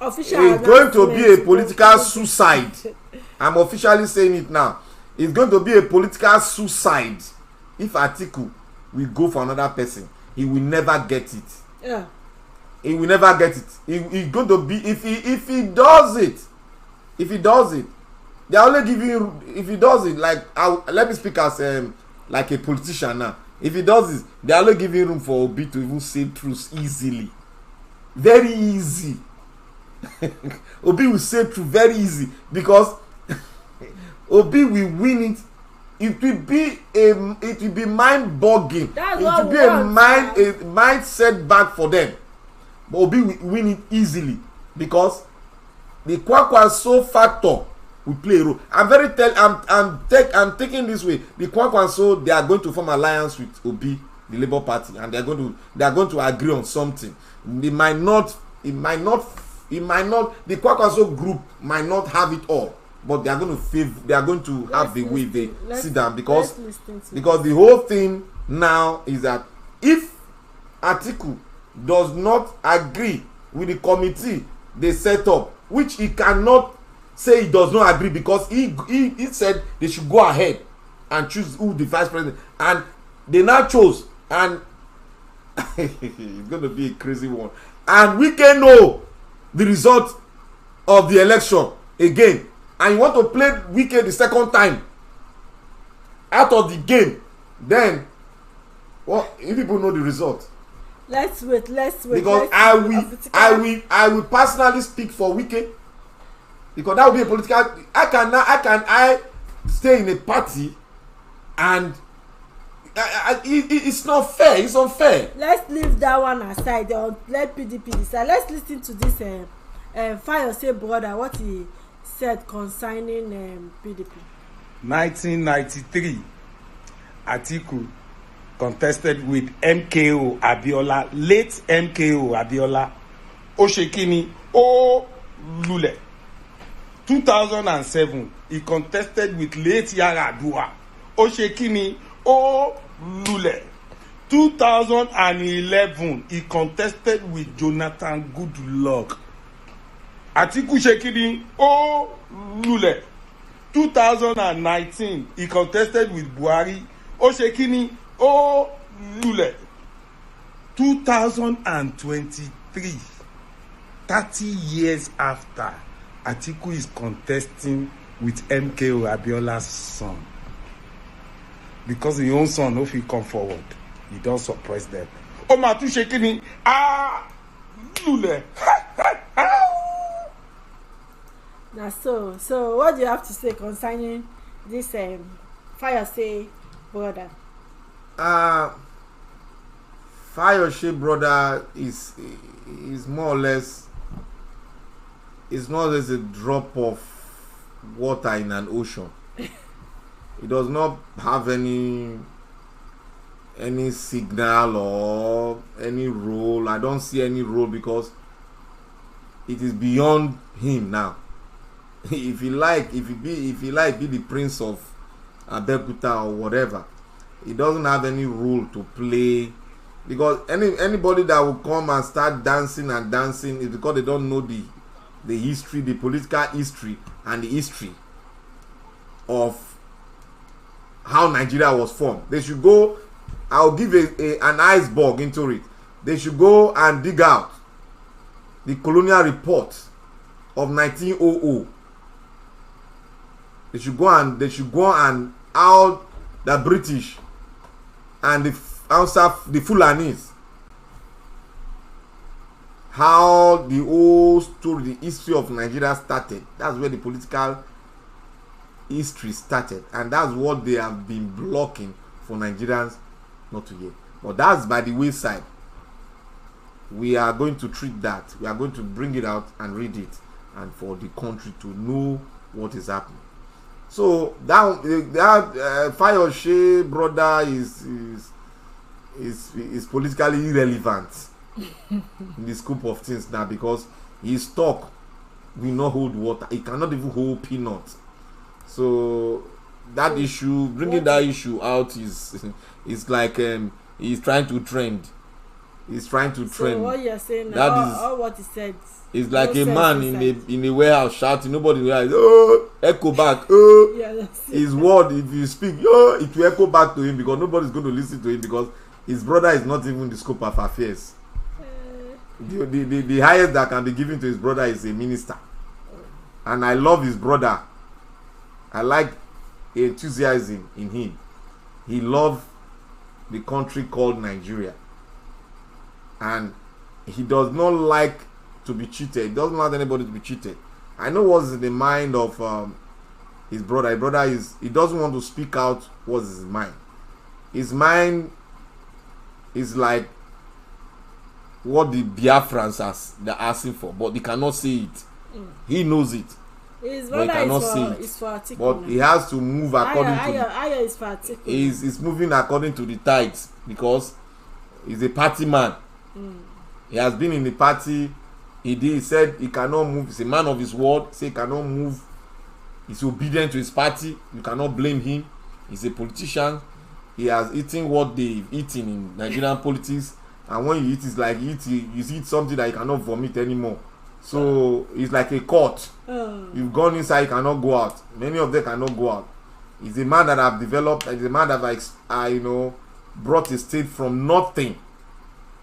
official. It's going to be a political suicide. I'm officially saying it now. It's going to be a political suicide if Atiku will go for another person. He will never get it. Yeah. He will never get it. He's going to be, if he does it, they are only giving, if he does it, like let me speak as like a politician now. If he does this, they are not giving room for Obi to even say truth easily. Very easy. Obi will say truth very easy, because Obi will win it. It will be mind-boggling. It will be a mind setback for them. But Obi will win it easily, because the Kwakwanso factor will play a role. I'm taking this way. The Kwakwanso, they are going to form alliance with Obi, the Labour Party, and they are going to agree on something. The Kwakwanso group might not have it all, but they are going to have the way they sit down, because the whole thing now is that if Atiku does not agree with the committee they set up, which he cannot say he does not agree, because he said they should go ahead and choose who the vice president, and they now chose, and it's going to be a crazy one, and we can know the result of the election again, and you want to play Wike the second time out of the game, then if people know the result, let's wait because I will personally speak for Wike, because that will be a political. I stay in a party, and it's not fair. It's unfair. Let's leave that one aside. Let PDP decide. Let's listen to this Fayose brother, what he said concerning PDP. 1993, Atiku contested with MKO Abiola, late MKO Abiola. Oshekini Lule. 2007, he contested with late Yaradua. Oshekini Lule. 2011, he contested with Jonathan Goodluck. Atiku Shekini Lule. 2019 he contested with Buhari ó ṣe kíni ó lulẹ̀ 2023 30 years after Atiku is contesting with MKO Abiola's son because his own son no fit come forward he don suppress them ó mà tún ṣe kíni lulẹ̀. Now, so what do you have to say concerning this Fayose brother? Fayose brother is more or less a drop of water in an ocean. It does not have any signal or any role. I don't see any role because it is beyond him now. If he be the prince of Abeokuta or whatever, he doesn't have any role to play, because anybody that will come and start dancing is because they don't know the history, the political history, and the history of how Nigeria was formed. They should go. I'll give an iceberg into it. They should go and dig out the colonial report of 1900. They should go and how the British and the Fulanis, how the whole story, the history of Nigeria started. That's where the political history started, and that's what they have been blocking for Nigerians not to hear. But that's by the wayside. We are going to treat that. We are going to bring it out and read it, and for the country to know what is happening. So that Fayose brother is politically irrelevant in the scope of things now, because his talk will not hold water. He cannot even hold peanuts. So that issue, bringing that issue out is like he's trying to trend. He's trying to trend. So what you're saying that now, is all what he said. It's like a man in a warehouse shouting. Nobody realizes. Oh, echo back. Oh, yeah, his word. If you speak, oh, it will echo back to him, because nobody's going to listen to him, because his brother is not even the scope of affairs. The highest that can be given to his brother is a minister, and I love his brother. I like the enthusiasm in him. He loves the country called Nigeria, and he does not like to be cheated. He doesn't want anybody to be cheated. I know what's in the mind of his brother. His brother he doesn't want to speak out what's his mind. His mind is like what the Biafrans they're asking for, but they cannot see it. He knows it. His but he cannot see it. But he has to move according to he's moving according to the tides, because he's a party man. He has been in the party. He said he cannot move. He's a man of his word. Say he cannot move. He's obedient to his party. You cannot blame him. He's a politician. He has eaten what they've eaten in Nigerian politics. And when you eat, it's like you eat something that you cannot vomit anymore. So it's like a court. You've gone inside, you cannot go out. Many of them cannot go out. He's a man that have developed. He's a man that have brought a state from nothing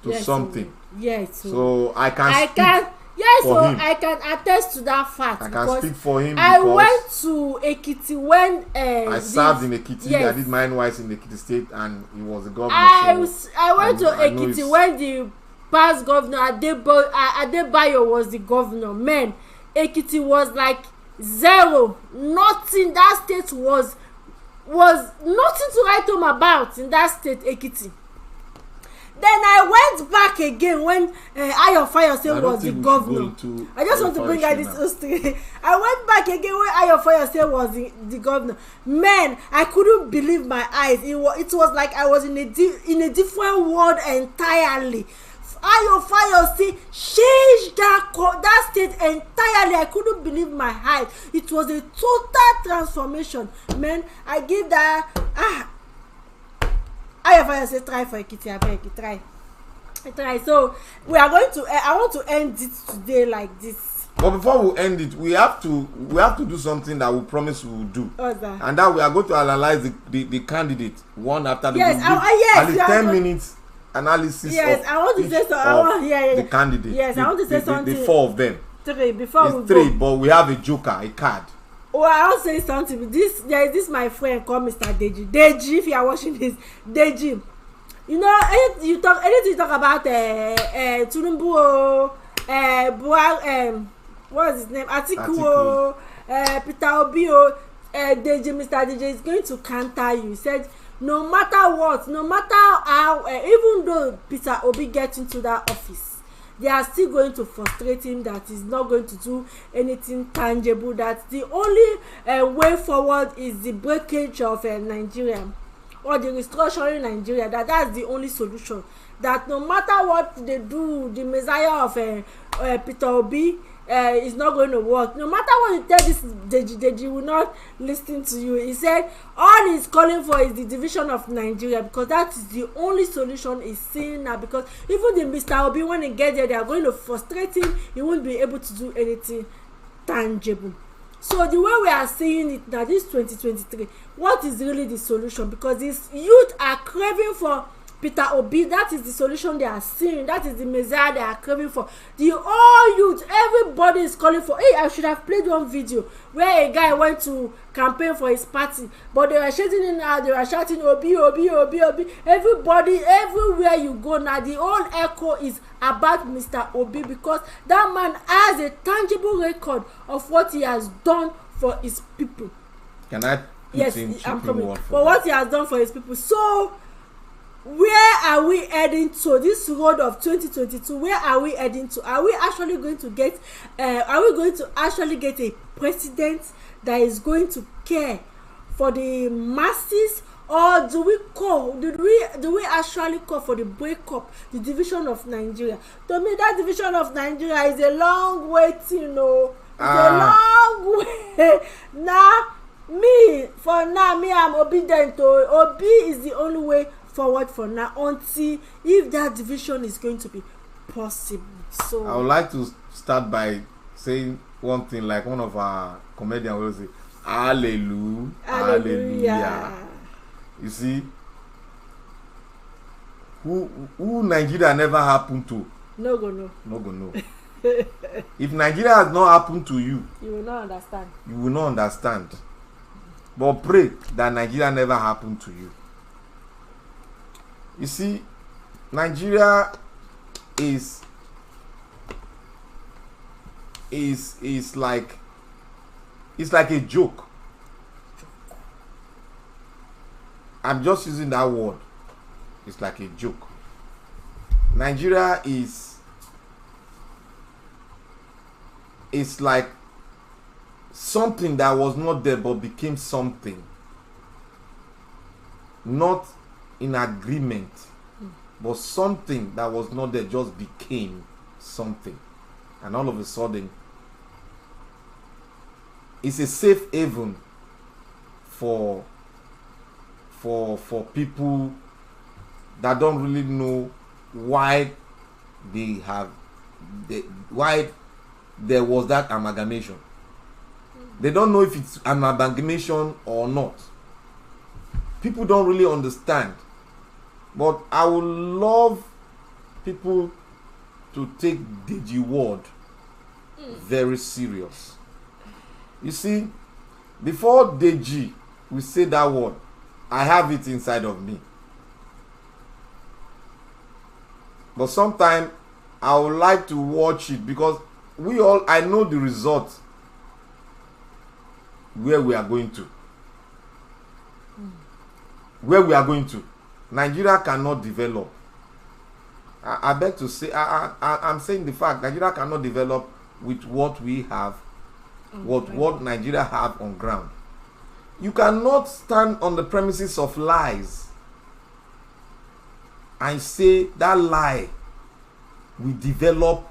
to something. Yes. So I can attest to that fact. I can speak for him. I went to Ekiti when I served in Ekiti. Yes. I did my NYS in Ekiti State, and he was the governor. I went to Ekiti when the past governor Adebayo was the governor. Man, Ekiti was like zero. Nothing. That state was nothing to write home about in that state, Ekiti. Then I went back again when Ayo Fayose was the governor. I just want to bring out this history. I went back again when Ayo Fayose was the governor. Man, I couldn't believe my eyes. It was like I was in a different world entirely. Ayo Fayose changed that state entirely. I couldn't believe my eyes. It was a total transformation. Man, I give that I say try for Ekiti, I beg you, try. So we are going to. I want to end it today like this. But before we end it, we have to do something that we promise we will do. That? And that we are going to analyze the candidate one after the yes, yes, at least 10 minutes analysis. Yes, I want to say something. The candidate. Yes, I want to say something. The 4 of them. 3 before it's we 3, go. but we have a joker, a card. Oh, I want to say something. There is this my friend called Mr. Deji. Deji, if you are watching this, Deji. You know, anything you talk about Tinubu, what is his name? Atiku, Peter Obi, Deji, Mr. Deji is going to counter you. He said, no matter what, no matter how, even though Peter Obi gets into that office, they are still going to frustrate him that he's not going to do anything tangible, that the only way forward is the breakage of Nigeria or the restructuring Nigeria, that's the only solution, that no matter what they do, the messiah of Peter Obi is not going to work. No matter what you tell this Deji will not listen to you. He said all he's calling for is the division of Nigeria, because that is the only solution he's seeing now, because even the Mr. Obi, when he gets there, they are going to frustrate him. He won't be able to do anything tangible. So the way we are seeing it now, this 2023, what is really the solution? Because these youth are craving for Peter Obi. That is the solution they are seeing. That is the messiah they are craving for. The whole youth, everybody is calling for. Hey, I should have played one video where a guy went to campaign for his party, but they were shouting in out. They were shouting Obi, Obi, Obi, Obi. Everybody, everywhere you go now, the whole echo is about Mr. Obi, because that man has a tangible record of what he has done for his people. Can I? Yes, I'm coming. For what he has done for his people. So, where are we heading to? This road of 2022, where are we heading to? Are we actually going to get a president that is going to care for the masses, or do we actually call for the breakup, the division of Nigeria? To me, that division of Nigeria is a long way to, you know. It's a long way. Now, I'm obedient to Obi. Is the only way forward for now, until if that division is going to be possible. So I would like to start by saying one thing, like one of our comedians will say, hallelujah, hallelujah. You see, who Nigeria never happened to? No go no. If Nigeria has not happened to you, you will not understand. You will not understand. But pray that Nigeria never happened to you. You see, Nigeria is like, it's like a joke. I'm just using that word. It's like a joke. Nigeria is like something that was not there but became something. Not in agreement, but something that was not there just became something, and all of a sudden it's a safe haven for people that don't really know why why there was that amalgamation. They don't know if it's an amalgamation or not. People don't really understand. But I would love people to take Deji word very serious. You see, before Deji we say that word, I have it inside of me. But sometimes I would like to watch it, because I know the result where we are going to. Where we are going to. Nigeria cannot develop. I beg to say, I'm saying the fact, Nigeria cannot develop with what we have, what Nigeria have on ground. You cannot stand on the premises of lies and say that lie will develop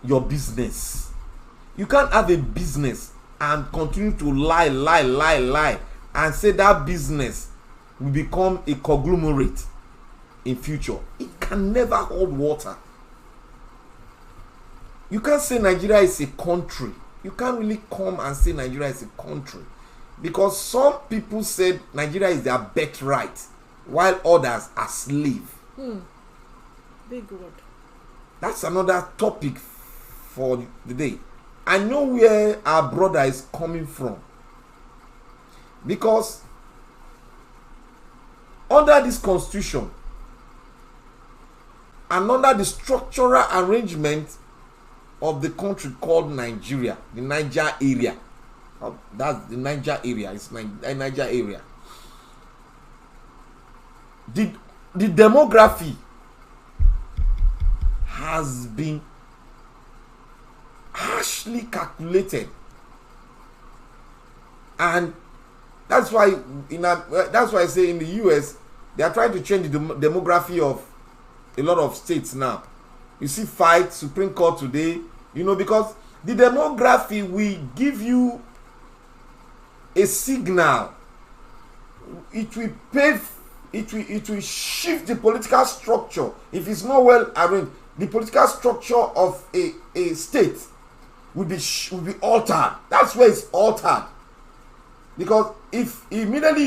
your business. You can't have a business and continue to lie and say that business will become a conglomerate in future. It can never hold water. you can't say Nigeria is a country. You can't really come and say Nigeria is a country, because some people said Nigeria is their birthright, while others are slave. Big word. That's another topic for the day. I know where our brother is coming from, because under this constitution and under the structural arrangement of the country called Nigeria, the Niger area, that's the Niger area, it's Niger area, the demography has been harshly calculated, and that's why I say in the US they are trying to change the demography of a lot of states now. You see fight Supreme Court today, because the demography will give you a signal. It will shift the political structure. If it's not well arranged, the political structure of a state will be altered. That's where it's altered. Because if immediately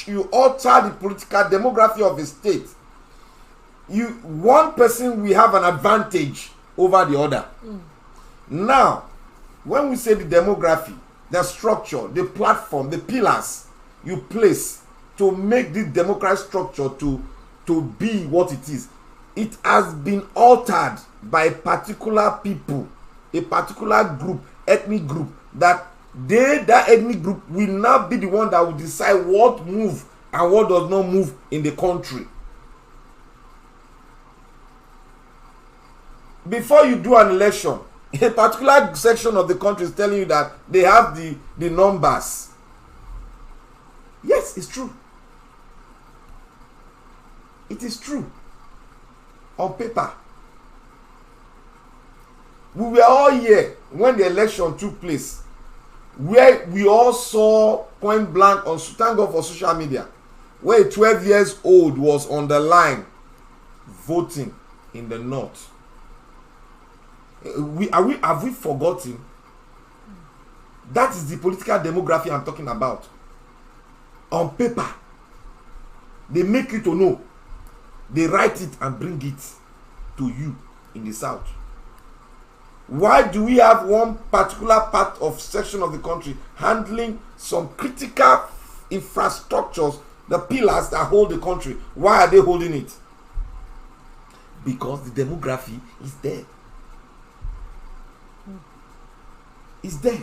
you alter the political demography of a state, one person will have an advantage over the other. Now, when we say the demography, the structure, the platform, the pillars you place to make this democratic structure to be what it is, it has been altered by particular people, a particular group, ethnic group, that ethnic group will now be the one that will decide what move and what does not move in the country. Before you do an election, a particular section of the country is telling you that they have the numbers. Yes, it's true. It is true. On paper. We were all here when the election took place, where we all saw point blank on, thank God for social media, where a 12 years old was on the line voting in the north. Have we forgotten? That is the political demography I'm talking about. On paper, they make you to know. They write it and bring it to you in the south. Why do we have one particular part of section of the country handling some critical infrastructures, the pillars that hold the country? Why are they holding it? Because the demography is there. Is there.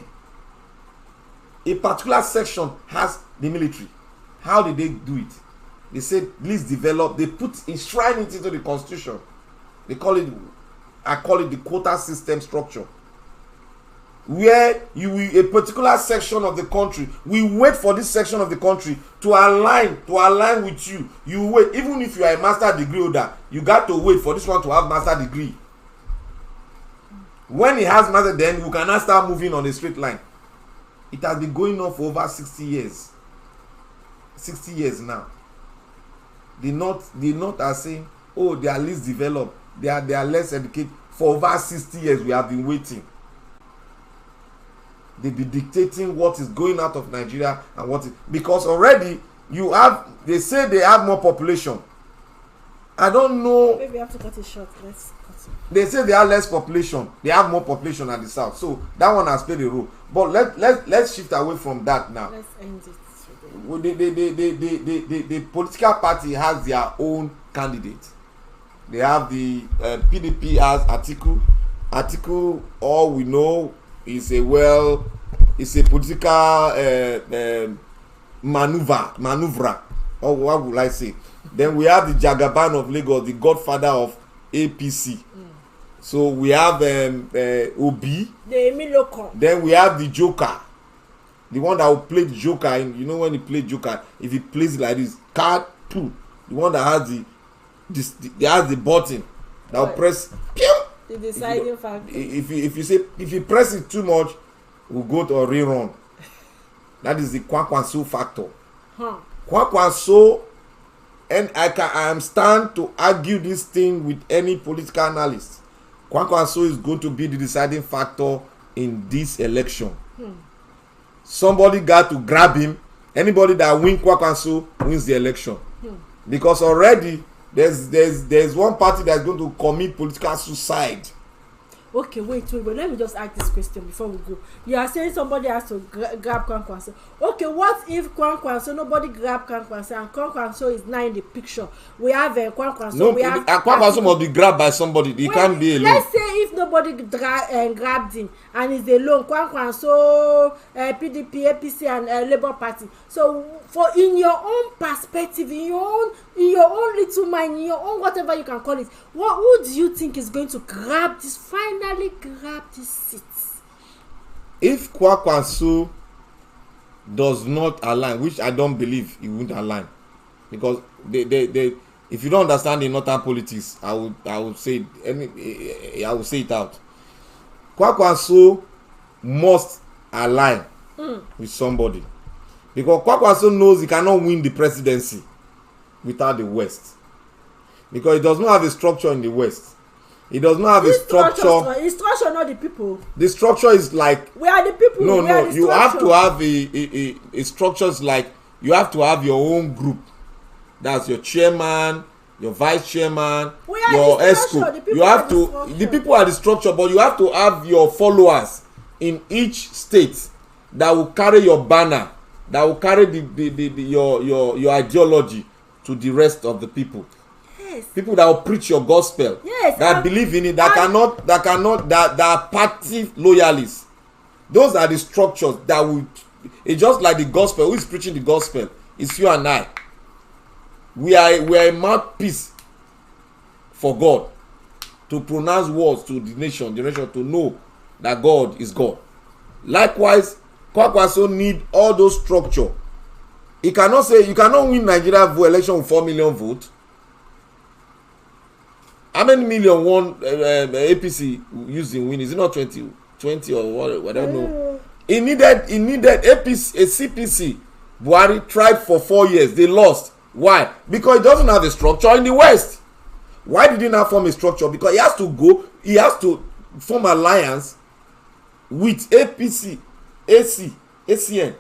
A particular section has the military. How did they do it? They said, let's develop, they enshrine it into the constitution. I call it the quota system structure. Where a particular section of the country, we wait for this section of the country to align with you. You wait, even if you are a master degree holder, you got to wait for this one to have master degree. When it has master, then you cannot start moving on a straight line. It has been going on for over 60 years. 60 years now. The North are saying, oh, they are least developed, they are less educated. For over 60 years we have been waiting. They be dictating what is going out of Nigeria and what is, because already they say they have more population. I don't know. Maybe we have to cut it short. Let's cut it. They say they have less population. They have more population at the south. So that one has played a role. But let's shift away from that now. Let's end it. The political party has their own candidate. They have the PDP as Atiku. Atiku, all we know, is a political maneuver, or what would I say? Then we have the Jagaban of Lagos, the godfather of APC. So we have Obi. Then we have the Joker. The one that will play the Joker, when he plays Joker, if he plays it like this, card 2, the one that has the button that will press. Pew! The deciding factor. If you press it too much, we'll go to a rerun. That is the Kwankwanso factor. Kwankwanso, and I am stand to argue this thing with any political analyst. Kwankwaso is going to be the deciding factor in this election. Somebody got to grab him. Anybody that wins Kwankwaso wins the election. Because already there's one party that's going to commit political suicide. Okay, wait. Let me just ask this question before we go. You are saying somebody has to grab Kwankwaso. Okay, what if Kwankwaso, nobody grab Kwankwaso, and Kwankwaso is now in the picture? We have Kwankwaso. No, Kwankwaso must be grabbed by somebody. He can't be alone. Let's say if nobody grabbed him and is alone, Kwankwaso, PDP, APC, and Labour Party. So, for in your own perspective, in your own little mind, in your own whatever you can call it, who do you think is going to finally grab this seat? If Kwankwaso does not align, which I don't believe he won't align, because they if you don't understand the northern politics, I would say it out. Kwankwaso must align with somebody, because Kwankwaso knows he cannot win the presidency without the West, because he does not have a structure in the West. He does not have a structure. His structure, not the people. The structure is like, we are the people. No. You have to have a structures like, you have to have your own group. That's your chairman, your vice chairman, your ESCO. You have to. The people are the structure, but you have to have your followers in each state that will carry your banner, that will carry your ideology to the rest of the people. People that will preach your gospel, that believe in it, that are party loyalists. Those are the structures that will. It's just like the gospel. Who is preaching the gospel? It's you and I. We are a mouthpiece for God to pronounce words to the nation to know that God is God. Likewise, Kwankwaso need all those structure. You cannot win Nigeria election with 4 million votes. How many million won APC using win? Is it not 20 or what? I don't know. He needed APC, a CPC. Buhari tried for 4 years. They lost. Why? Because he doesn't have a structure in the West. Why did he not form a structure? Because he has to form alliance with APC, ACN.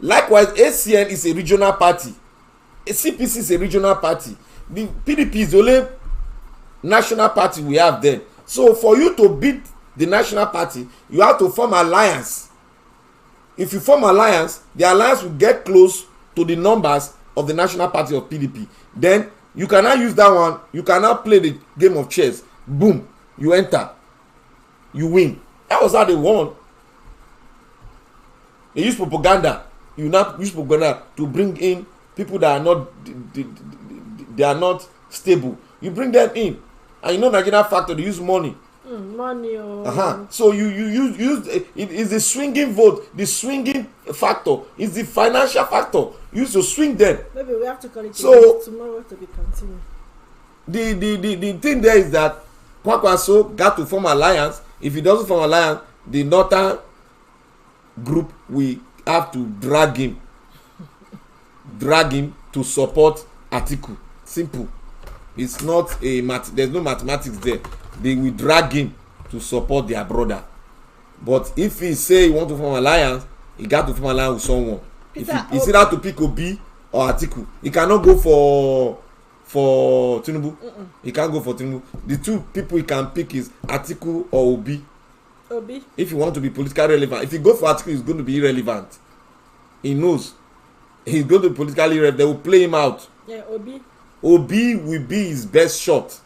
Likewise, ACN is a regional party. CPC is a regional party. The PDP is the only national party we have then. So for you to beat the national party, you have to form alliance. If you form alliance, the alliance will get close to the numbers of the national party of PDP. Then you cannot use that one. You cannot play the game of chess. Boom, you enter, you win. That was how they won. They use propaganda. You not use propaganda to bring in people that are not stable. You bring them in. And you know Nigerian factor, they use money. Money. Oh. So you use it is the swinging vote, the swinging factor, is the financial factor. You use to swing them. Maybe we have to call it tomorrow to be continued. The thing there is that Kwankwaso got to form alliance. If he doesn't form alliance, the northern group will have to drag him to support Atiku. Simple. It's not there's no mathematics there. They will drag him to support their brother. But if he say he want to form alliance, he got to form alliance with someone. It's either to pick Obi or Atiku. He cannot go for Tinubu. He can't go for Tinubu. The two people he can pick is Atiku or Obi. If you want to be politically relevant. If you go for Atiku, he's going to be irrelevant. He knows he's going to be politically relevant. They will play him out. Yeah, Obi will be his best shot,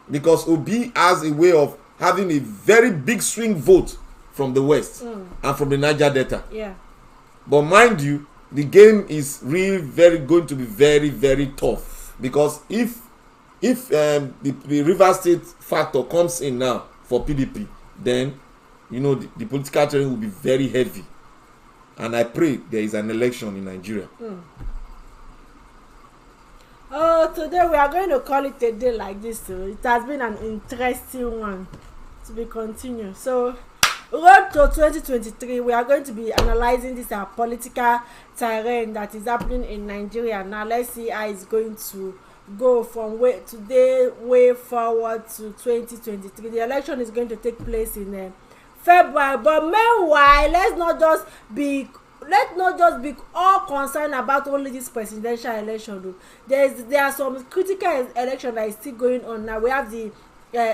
because Obi has a way of having a very big swing vote from the West and from the Niger Delta. Yeah. But mind you, the game is really going to be very, very tough, because if the River State factor comes in now for PDP, then you know the political terrain will be very heavy, and I pray there is an election in Nigeria. Today we are going to call it a day like this. So it has been an interesting one to be continued. So, road to 2023, we are going to be analyzing this political terrain that is happening in Nigeria. Now let's see how it's going to go from today way forward to 2023. The election is going to take place in February, but meanwhile, let's not just be all concerned about only this presidential election. There are some critical election that is still going on now. We have the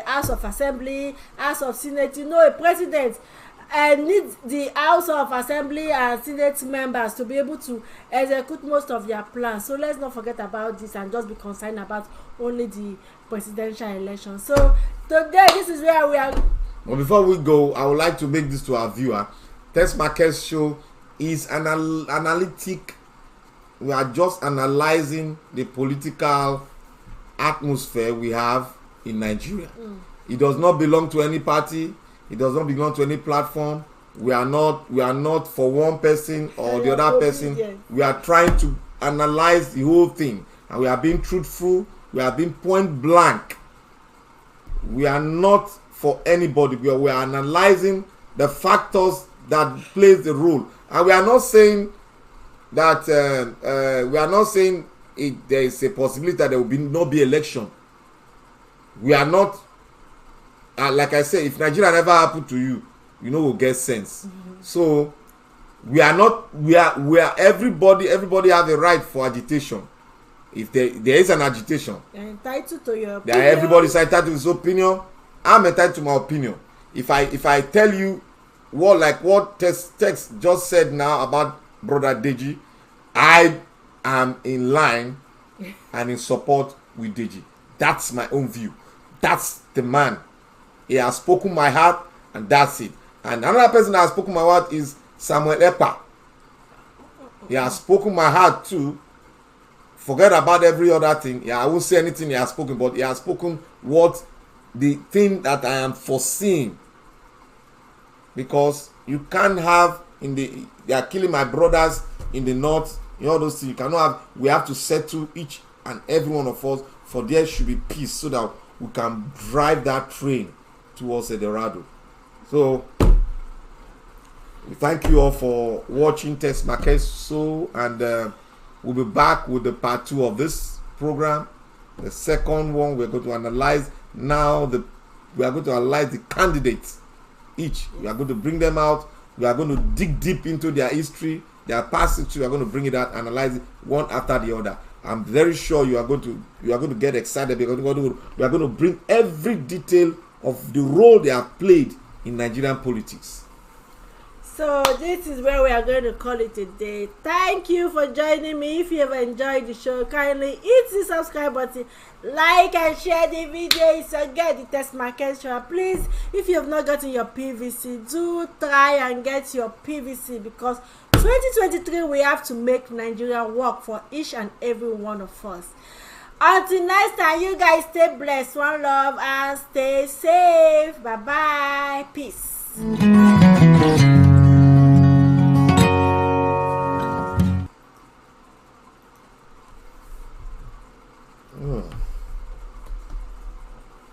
House of Assembly, House of Senate. A president needs the House of Assembly and Senate members to be able to execute most of their plans. So let's not forget about this and just be concerned about only the presidential election. So today, this is where we are. But before we go, I would like to make this to our viewer. TESMAKENZ show is analytic. We are just analyzing the political atmosphere we have in Nigeria. It does not belong to any party. It does not belong to any platform. We are not for one person or the other person. We are trying to analyze the whole thing, and we are being truthful. We are being point blank. We are not for anybody. We are analyzing the factors that plays the role, and we are not saying that there is a possibility that there will not be election. We are not like I say, if Nigeria never happened to you, we'll get sense. So we are everybody have a right for agitation. If there is an agitation, you're entitled to your opinion. Everybody's entitled to his opinion. I'm entitled to my opinion. If I tell you what text just said now about Brother Deji, I am in line and in support with Deji. That's my own view. That's the man. He has spoken my heart, and that's it. And another person that has spoken my heart is Samuel Epa. He has spoken my heart too. Forget about every other thing. I won't say anything he has spoken, but he has spoken what the thing that I am foreseeing. Because you can't have they are killing my brothers in the north, all those things. You cannot have. We have to settle each and every one of us, for there should be peace, so that we can drive that train towards Eldorado. So we thank you all for watching TESMAKENZ show, and we'll be back with the part 2 of this program. The second one, we're going to analyze now. We are going to analyze the candidates each. We are going to bring them out. We are going to dig deep into their history, their past history. We are going to bring it out, analyze it one after the other. I'm very sure you are going to get excited, because we are going to bring every detail of the role they have played in Nigerian politics. So this is where we are going to call it a day. Thank you for joining me. If you have enjoyed the show, kindly hit the subscribe button, like and share the video. So get the TESMAKENZ show. Please, if you have not gotten your PVC, do try and get your PVC, because 2023 we have to make Nigeria work for each and every one of us. Until next time, you guys stay blessed, one love, and stay safe. Bye bye. Peace.